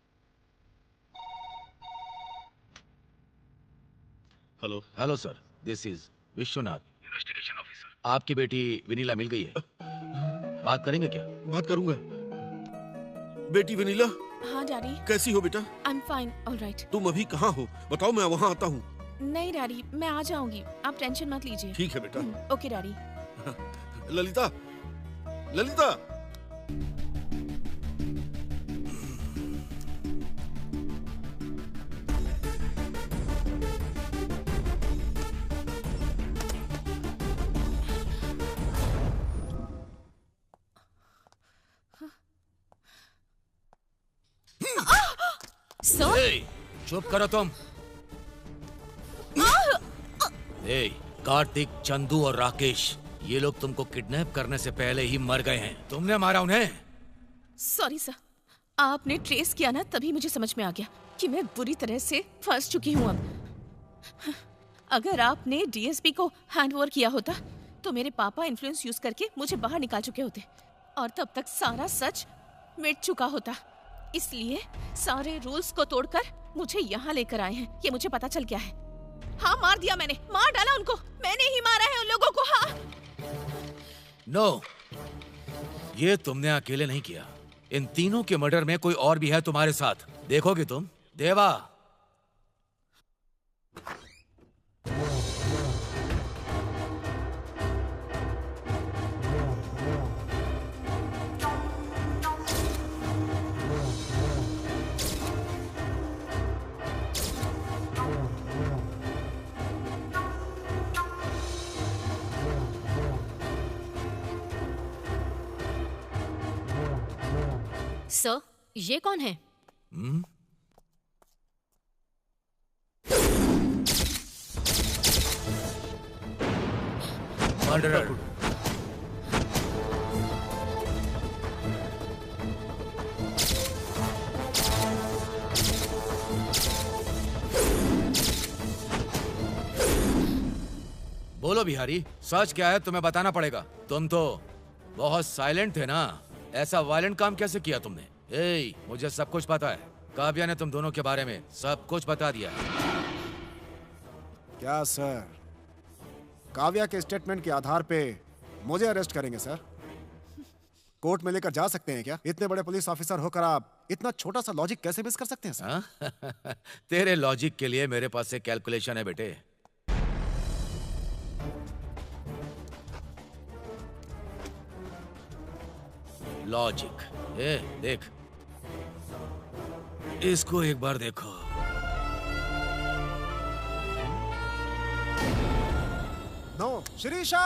Hello. Hello sir, this is Vishwanath, investigation officer. आपकी बेटी विनीला मिल गई है। बात करेंगे क्या? बात करूंगा। बेटी विनीला, हाँ डैडी। कैसी हो बेटा? आई एम फाइन, ऑलराइट। तुम अभी कहाँ हो? बताओ, मैं वहाँ आता हूँ। नहीं डैडी, मैं आ जाऊंगी, आप टेंशन मत लीजिए। ठीक है बेटा। Okay daddy. ललिता, ललिता। चुप करो तुम। कार्तिक, चंदू और राकेश, ये लोग तुमको किडनैप करने से पहले ही मर गए हैं। तुमने मारा उन्हें। सॉरी सर, आपने ट्रेस किया ना, तभी मुझे समझ में आ गया कि मैं बुरी तरह से फंस चुकी हूँ अब। अगर आपने डीएसपी को हैंडओवर किया होता तो मेरे पापा इन्फ्लुएंस यूज करके मुझे बाहर निकाल चुके होते और तब तक सारा सच मिट चुका होता। इसलिए सारे रूल्स को तोड़कर मुझे यहाँ लेकर आए हैं। ये मुझे पता चल गया है। हाँ, मार दिया मैंने, मार डाला उनको, मैंने ही मारा है उन लोगों को। हाँ। नो, ये तुमने अकेले नहीं किया। इन तीनों के मर्डर में कोई और भी है तुम्हारे साथ। देखोगे तुम? देवा। सर, ये कौन है? मर्डरर। बोलो बिहारी, सच क्या है तुम्हें बताना पड़ेगा। तुम तो बहुत साइलेंट थे ना। ऐसा वायलेंट काम कैसे किया तुमने? मुझे सब कुछ पता है। काव्या ने तुम दोनों के बारे में सब कुछ बता दिया। क्या सर, काव्या के स्टेटमेंट के आधार पे मुझे अरेस्ट करेंगे सर? कोर्ट में लेकर जा सकते हैं क्या? इतने बड़े पुलिस ऑफिसर होकर आप इतना छोटा सा लॉजिक कैसे मिस कर सकते हैं सर? तेरे लॉजिक के लिए मेरे पास एक कैलकुलेशन है बेटे। लॉजिक, देख, इसको एक बार देखो। नो, शिरीषा।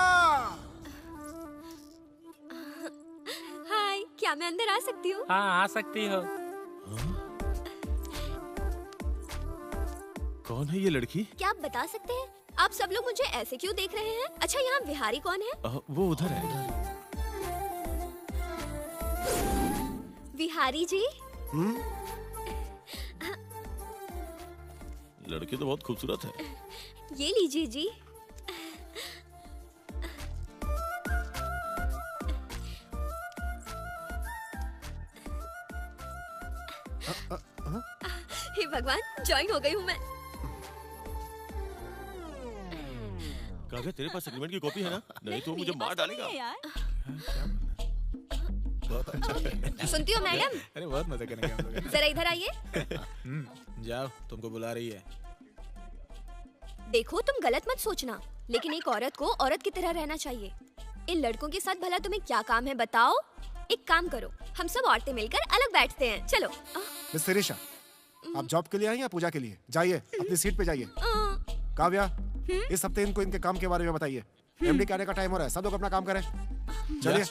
हाय, क्या मैं अंदर आ सकती हूँ? हाँ, आ सकती हो। कौन है ये लड़की? क्या आप बता सकते हैं? आप सब लोग मुझे ऐसे क्यों देख रहे हैं? अच्छा, यहाँ बिहारी कौन है? वो उधर है। बिहारी जी। लड़की तो बहुत खूबसूरत है। ये लीजिए जी। हे भगवान, ज्वाइन हो गई हूँ मैं। काव्या, तेरे पास एग्रीमेंट की कॉपी है ना? नहीं तो मुझे मार डालेगा। बहुत अच्छा। सुनती हो मैडम? अरे बहुत मजा करेंगे हम लोग। जरा इधर आइए। जाओ, तुमको बुला रही है। देखो, तुम गलत मत सोचना, लेकिन एक औरत को औरत की तरह रहना चाहिए। इन लड़कों के साथ भला तुम्हें क्या काम है बताओ? एक काम करो, हम सब औरतें मिलकर अलग बैठते हैं। चलो। मिस शिरीषा, आप जॉब के लिए आई या पूजा के लिए? जाइए, अपनी सीट पे जाइए। काव्या, इस हफ्ते इनको इनके काम के बारे में बताइए। एमडी के आने का टाइम हो रहा है, सब लोग अपना काम करें। चलिए।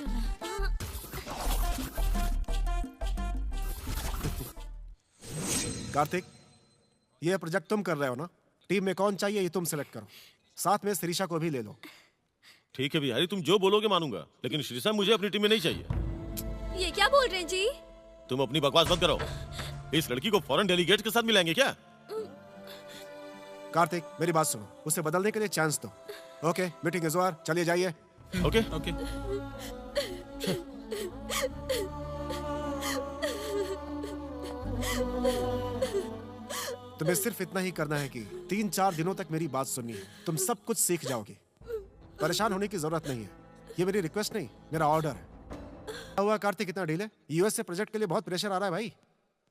कार्तिक, ये प्रोजेक्ट तुम कर रहे हो ना? टीम में कौन चाहिए ये तुम सिलेक्ट करो। साथ में शिरीषा को भी ले लो। ठीक है बिहारी, तुम जो बोलोगे मानूंगा, लेकिन शिरीषा मुझे अपनी टीम में नहीं चाहिए। ये क्या बोल रहे हैं जी? तुम अपनी बकवास बंद करो। इस लड़की को फॉरेन डेलीगेट के साथ मिलाएंगे क्या? कार्तिक, मेरी बात सुनो, उसे बदलने के लिए चांस दो। ओके, मीटिंग इज ओवर, चलिए जाइए। Okay okay. तुम्हें सिर्फ इतना ही करना है कि 3-4 दिनों तक मेरी बात सुननी है। तुम सब कुछ सीख जाओगे। परेशान होने की जरूरत नहीं है। ये मेरी रिक्वेस्ट नहीं, मेरा ऑर्डर है। हुआ कार्तिक, कितना डील है? यूएस से प्रोजेक्ट के लिए बहुत प्रेशर आ रहा है भाई।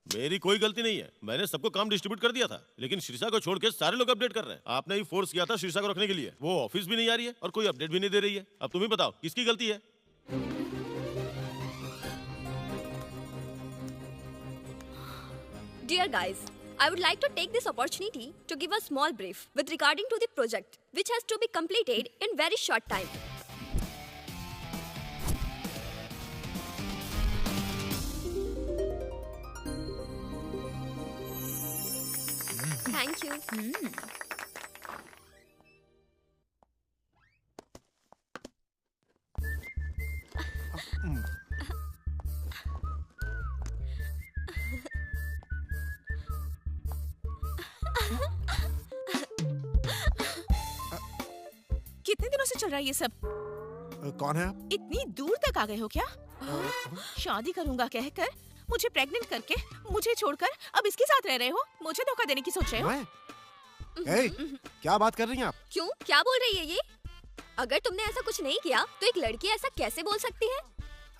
मेरी कोई गलती नहीं है, मैंने सबको काम डिस्ट्रीब्यूट कर दिया था, लेकिन शिरीषा को छोड़ के सारे लोग अपडेट कर रहे हैं। आपने ही फोर्स किया था शिरीषा को रखने के लिए। वो ऑफिस भी नहीं आ रही है और कोई अपडेट भी नहीं दे रही है। अब तुम ही बताओ किसकी गलती है? Dear guys, I would like to take this opportunity to give a small brief with regarding to the project, which has to be completed in very short time. Thank you. कितने दिनों से चल रहा है ये सब? कौन है आप? इतनी दूर तक आ गए हो क्या? शादी करूंगा कहकर मुझे प्रेग्नेंट करके मुझे छोड़कर अब इसके साथ रह रहे हो? मुझे धोखा देने की सोच रहे हो? क्या बात कर रही हैं आप? क्यों, क्या बोल रही है ये? अगर तुमने ऐसा कुछ नहीं किया तो एक लड़की ऐसा कैसे बोल सकती है?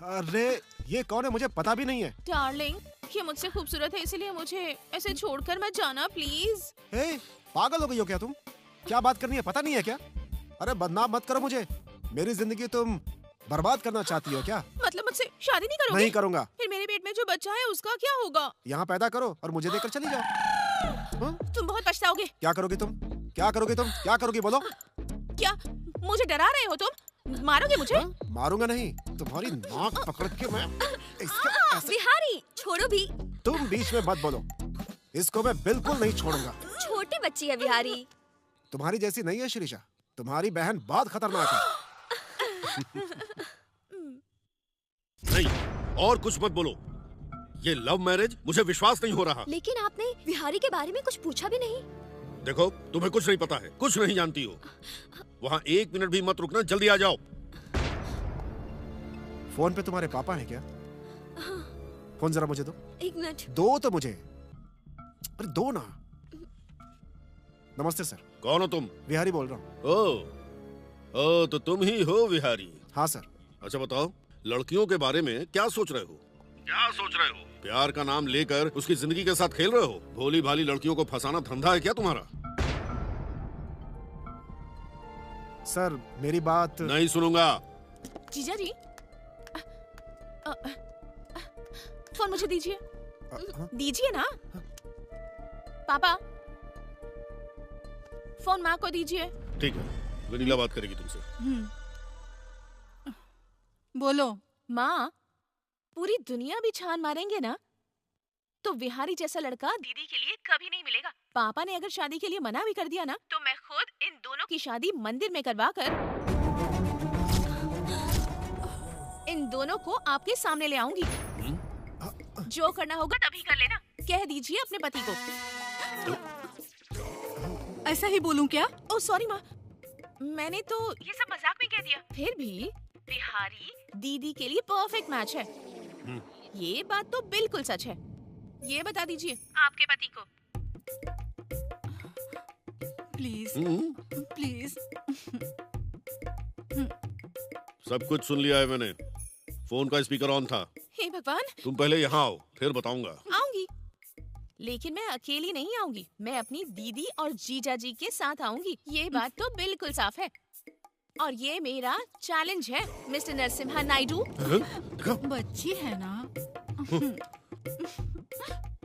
अरे ये कौन है, मुझे पता भी नहीं है। डार्लिंग, ये मुझसे खूबसूरत है, इसलिए मुझे ऐसे छोड़कर मत जाना प्लीज। पागल हो गई हो क्या तुम? क्या बात करनी है, पता नहीं है क्या? अरे बदनाम मत करो मुझे। मेरी जिंदगी तुम बर्बाद करना चाहती हो क्या? मतलब मुझसे शादी नहीं करोगे? नहीं करूंगा। फिर मेरे पेट में जो बच्चा है उसका क्या होगा? यहाँ पैदा करो और मुझे देकर चली जाओ। तुम बहुत पछताओगे। क्या करोगी तुम? क्या करोगी तुम? क्या करोगी बोलो? क्या मुझे डरा रहे हो तुम? मारोगे मुझे? मारूंगा नहीं, तुम्हारी नाक पकड़ के मैं बिहारी, छोड़ो भी। तुम बीच में मत बोलो, इसको मैं बिल्कुल नहीं छोड़ूंगा। छोटी बच्ची है बिहारी। तुम्हारी जैसी नहीं है शिरीषा, तुम्हारी बहन बहुत खतरनाक है। नहीं, और कुछ मत बोलो। ये लव मैरिज मुझे विश्वास नहीं हो रहा। लेकिन आपने बिहारी के बारे में कुछ पूछा भी नहीं। देखो, तुम्हें कुछ नहीं पता है, कुछ नहीं जानती हो। वहाँ 1 मिनट भी मत रुकना, जल्दी आ जाओ। फोन पे तुम्हारे पापा हैं क्या? फोन जरा मुझे दो। 1 मिनट। दो तो मुझे। अरे दो ना। नमस्ते सर। कौन हो तुम? बिहारी बोल रहा हूँ। ओ, तो तुम ही हो बिहारी? हाँ सर। अच्छा बताओ, लड़कियों के बारे में क्या सोच रहे हो? क्या सोच रहे हो? प्यार का नाम लेकर उसकी जिंदगी के साथ खेल रहे हो? भोली भाली लड़कियों को फंसाना धंधा है क्या तुम्हारा? सर मेरी बात नहीं सुनूंगा। जीजा जी, फोन मुझे दीजिए। दीजिए ना पापा, फोन माँ को दीजिए। ठीक है, वनीला बात करेगी तुमसे। बोलो। माँ, पूरी दुनिया भी छान मारेंगे ना तो बिहारी जैसा लड़का दीदी के लिए कभी नहीं मिलेगा। पापा ने अगर शादी के लिए मना भी कर दिया ना तो मैं खुद इन दोनों की शादी मंदिर में करवा कर इन दोनों को आपके सामने ले आऊंगी। जो करना होगा तभी कर लेना। कह दीजिए अपने पति को। ऐसा ही बोलूं क्या? ओह सॉरी माँ, मैंने तो ये सब मजाक में कह दिया। फिर भी बिहारी दीदी के लिए परफेक्ट मैच है। ये बात तो बिल्कुल सच है। ये बता दीजिए आपके पति को। Please please. सब कुछ सुन लिया है मैंने। फोन का स्पीकर ऑन था। हे भगवान। तुम पहले यहाँ आओ, फिर बताऊंगा। आऊंगी, लेकिन मैं अकेली नहीं आऊंगी। मैं अपनी दीदी और जीजा जी के साथ आऊंगी। ये बात तो बिल्कुल साफ है। और ये मेरा चैलेंज है मिस्टर नरसिम्हा नायडू। बच्ची है ना।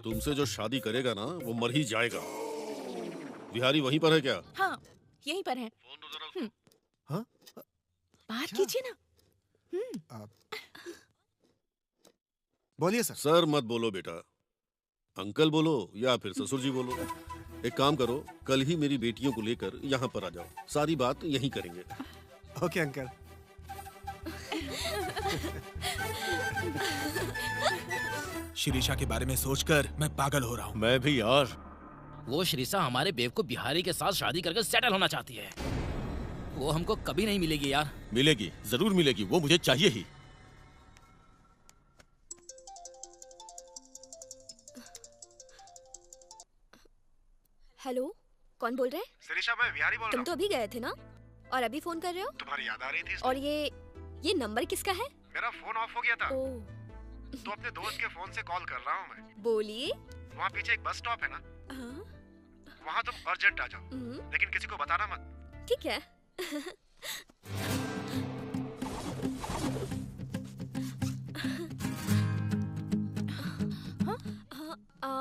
तुमसे जो शादी करेगा ना वो मर ही जाएगा। बिहारी वहीं पर है क्या? हाँ, यहीं पर है। हाँ? बात कीजिए ना। बोलिए सर। सर मत बोलो बेटा, अंकल बोलो या फिर ससुर जी बोलो। एक काम करो, कल ही मेरी बेटियों को लेकर यहाँ पर आ जाओ। सारी बात यहीं करेंगे। Okay uncle. शिरीषा के बारे में सोचकर मैं पागल हो रहा हूँ। मैं भी यार। वो शिरीषा हमारे बेवकूफ बिहारी के साथ शादी करके सेटल होना चाहती है। वो हमको कभी नहीं मिलेगी यार। मिलेगी, जरूर मिलेगी। वो मुझे चाहिए ही। हेलो, कौन बोल रहे हैं? शिरीषा, मैं बिहारी बोल रहा हूँ। तुम तो अभी गए थे ना, और अभी फोन कर रहे हो? तुम्हारी याद आ रही थी। और ये नंबर किसका है? मेरा फोन ऑफ हो गया था। ओह। तो अपने दोस्त के फोन से कॉल कर रहा हूँ मैं। बोलिए। वहाँ पीछे एक बस स्टॉप है ना, वहाँ तुम अर्जेंट आ जाओ, लेकिन किसी को बताना मत। ठीक है।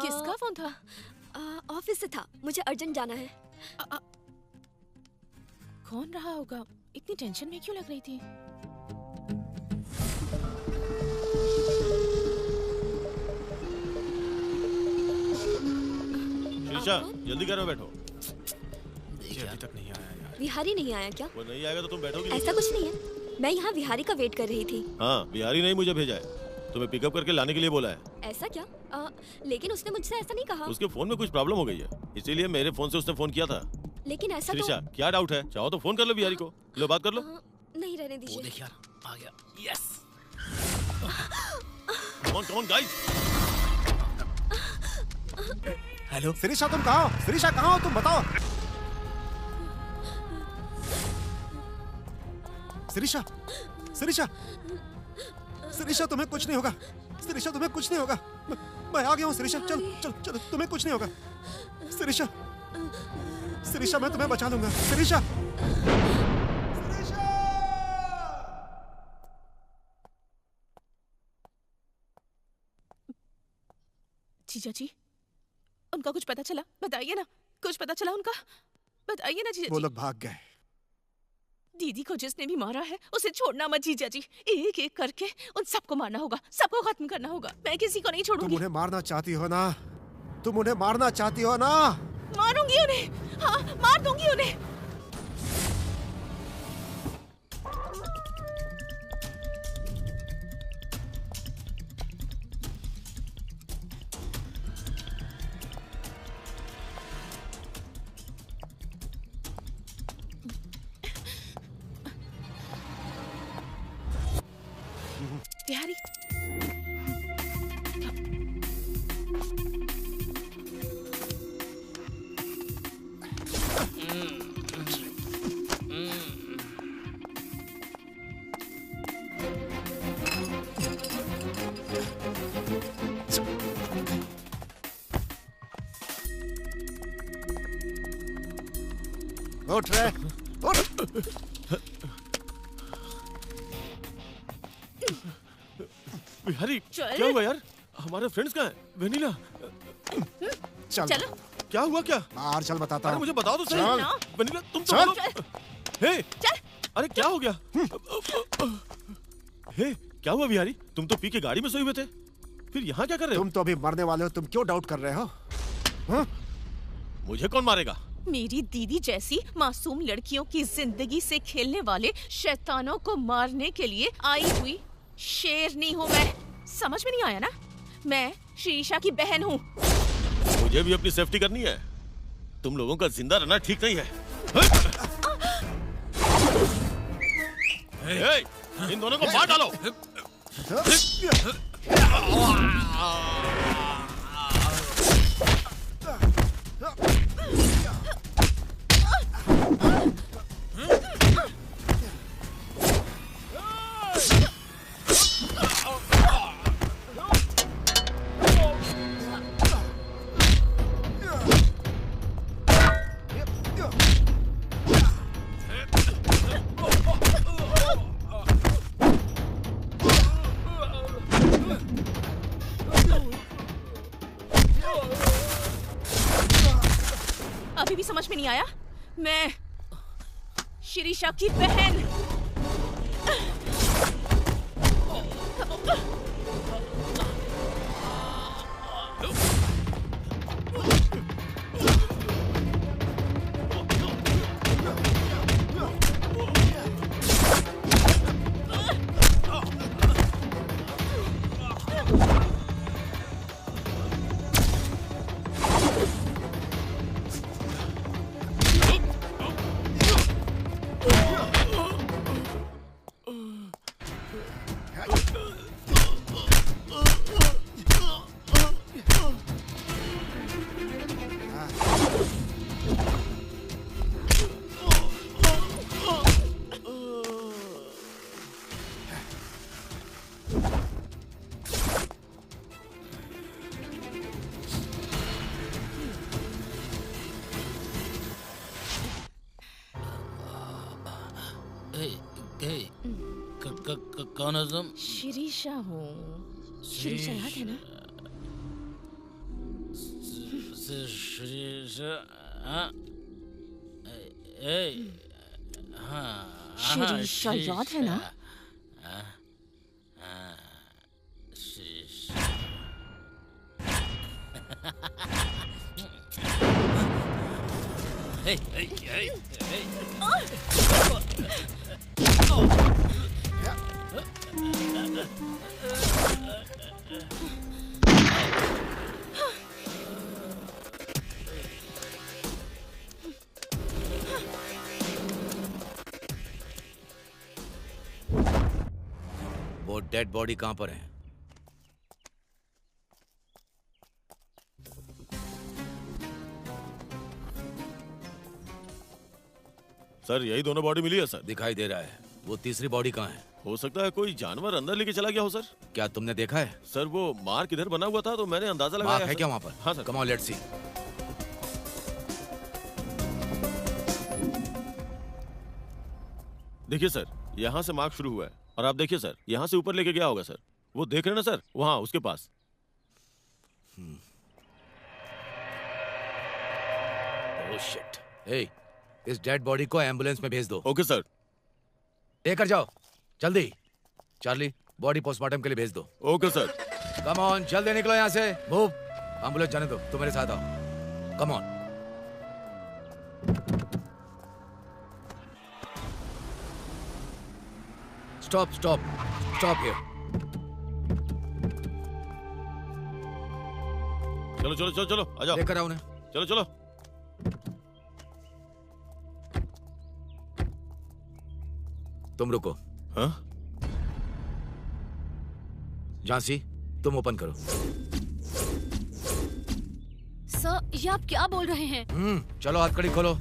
किसका फोन था? ऑफिस से था, मुझे अर्जेंट जाना है। कौन रहा होगा? इतनी टेंशन में क्यों लग रही थी? शिरीषा, जल्दी करो, बैठो। अभी तक नहीं आया यार। बिहारी नहीं आया क्या? वो नहीं आएगा तो तुम बैठोगी? ऐसा कुछ नहीं है, मैं यहाँ बिहारी का वेट कर रही थी। हाँ, बिहारी नहीं मुझे भेजा है, तुम्हें पिकअप करके लाने के लिए बोला है। ऐसा क्या? लेकिन उसने मुझसे ऐसा नहीं कहा। उसके फोन में कुछ प्रॉब्लम हो गई है, इसीलिए मेरे फोन से उसने फोन किया था। लेकिन ऐसा शिरीषा, क्या डाउट है? चाहो तो फोन कर लो बिहारी को। लो, बात कर लो। नहीं, रहने दीजिए। देख यार, आ गया। यस। कौन गाइस? हेलो शिरीषा, तुम कहाँ हो? शिरीषा कहाँ हो तुम, बताओ। शिरीषा, शिरीषा, शिरीषा, तुम्हें कुछ नहीं होगा। शिरीषा, तुम्हें कुछ नहीं होगा। मैं आ गया हूँ शिरीषा। चल चल चल, तुम्हें कुछ नहीं होगा। शिरीषा, शिरीषा, मैं तुम्हें बचा लूंगा। शिरीषा, जीजा जी, उनका कुछ पता चला? बताइए ना, कुछ पता चला उनका? बताइए ना जीजा जी। वो लोग भाग गए। दीदी को जिसने भी मारा है उसे छोड़ना मत जीजा जी। एक एक करके उन सबको मारना होगा, सबको खत्म करना होगा। मैं किसी को नहीं छोड़ूंगी। तुम उन्हें मारना चाहती हो ना? तुम उन्हें मारना चाहती हो ना? मारूंगी उन्हें। हाँ, मार दूंगी उन्हें। बिहारी, उठ रे, उठ। बिहारी, क्या हुआ यार? हमारे फ्रेंड्स कहाँ हैं? वेनिला। चलो। क्या हुआ? क्या बाहर चल, बताता हूँ। हूँ। मुझे बताओ तो सही। वेनिला, तुम तो चल। हे, अरे क्या हो गया? हे, क्या हुआ बिहारी? तुम तो पी के गाड़ी में सोए हुए थे, फिर यहाँ क्या कर रहे हो? तुम तो अभी मरने वाले हो, तुम क्यों डाउट कर रहे हो? हाँ? मुझे कौन मारेगा? मेरी दीदी जैसी मासूम लड़कियों की जिंदगी से खेलने वाले शैतानों को मारने के लिए आई हुई शेरनी हूँ मैं। समझ में नहीं आया ना? मैं शिरीषा की बहन हूँ। मुझे भी अपनी सेफ्टी करनी है। तुम लोगों का जिंदा रहना ठीक नहीं है। इन दोनों को मार डालो। अभी भी समझ में नहीं आया? मैं शिरीषा की बहन। कौन हो तुम? शिरीषा हूँ। शिरीषा याद है ना? शिरीषा? शिरीषा याद है ना? वो डेड बॉडी कहां पर है? सर यही दोनों बॉडी मिली है सर। दिखाई दे रहा है। वो तीसरी बॉडी कहाँ है? हो सकता है कोई जानवर अंदर लेके चला गया हो सर। क्या तुमने देखा है? सर वो मार्क इधर बना हुआ था तो मैंने अंदाजा लगाया। मार्क है क्या वहाँ पर? हाँ sir. Come on let's see. देखिए सर यहाँ से मार्क शुरू हुआ है और आप देखिए सर यहाँ से ऊपर लेके गया होगा सर। वो देख रहे हैं ना सर वहाँ उसके पास। Oh shit. हे, इस डेड बॉडी को एम्बुलेंस में भेज दो। Okay sir. लेकर जाओ जल्दी। चार्ली बॉडी पोस्टमार्टम के लिए भेज दो। Okay sir. कम ऑन जल्दी निकलो यहाँ से। मूव। एम्बुलेंस जाने दो। तुम मेरे साथ आओ। Come on. Stop stop stop here. चलो चलो चलो चलो आ जाओ। लेकर आओ उन्हें। चलो चलो। तुम रुको। हाँ? झांसी तुम ओपन करो। सर ये आप क्या बोल रहे हैं? चलो हथकड़ी खोलो।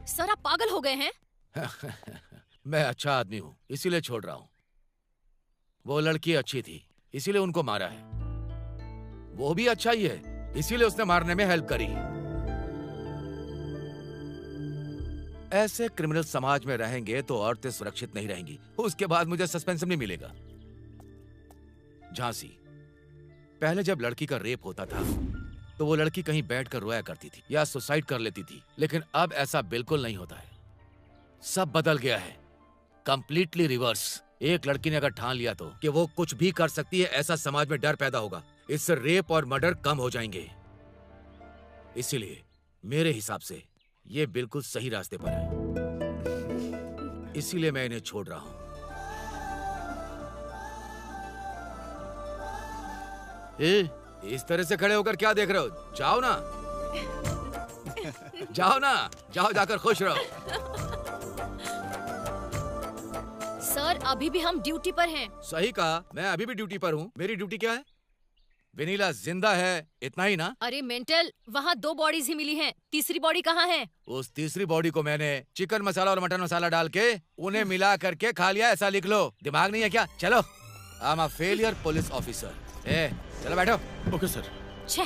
सर आप पागल हो गए हैं? मैं अच्छा आदमी हूँ इसीलिए छोड़ रहा हूँ। वो लड़की अच्छी थी इसीलिए उनको मारा है। वो भी अच्छा ही है इसीलिए उसने मारने में हेल्प करी। ऐसे क्रिमिनल समाज में रहेंगे तो औरतें सुरक्षित नहीं रहेंगी। उसके बाद मुझे सस्पेंशन भी मिलेगा। झांसी, पहले जब लड़की का रेप होता था तो वो लड़की कहीं बैठकर रोया करती थी या सुसाइड कर लेती थी, लेकिन अब ऐसा बिल्कुल नहीं होता है। सब बदल गया है, कंप्लीटली रिवर्स। एक लड़की ने अगर ठान लिया तो कि वो कुछ भी कर सकती है, ऐसा समाज में डर पैदा होगा। इससे रेप और मर्डर कम हो जाएंगे। इसीलिए मेरे हिसाब से ये बिल्कुल सही रास्ते पर है, इसीलिए मैं इन्हें छोड़ रहा हूं। इस तरह से खड़े होकर क्या देख रहे हो? जाओ ना, जाओ ना, जाओ जाकर खुश रहो। सर अभी भी हम ड्यूटी पर हैं। सही कहा, मैं अभी भी ड्यूटी पर हूँ। मेरी ड्यूटी क्या है? वेनिला जिंदा है, इतना ही ना? अरे मेंटल, वहाँ 2 बॉडीज ही मिली हैं, तीसरी बॉडी कहाँ है? उस तीसरी बॉडी को मैंने चिकन मसाला और मटन मसाला डाल के उन्हें मिला करके खा लिया, ऐसा लिख लो। दिमाग नहीं है क्या? चलो, I am a failure police officer. चलो बैठो। Okay sir. छह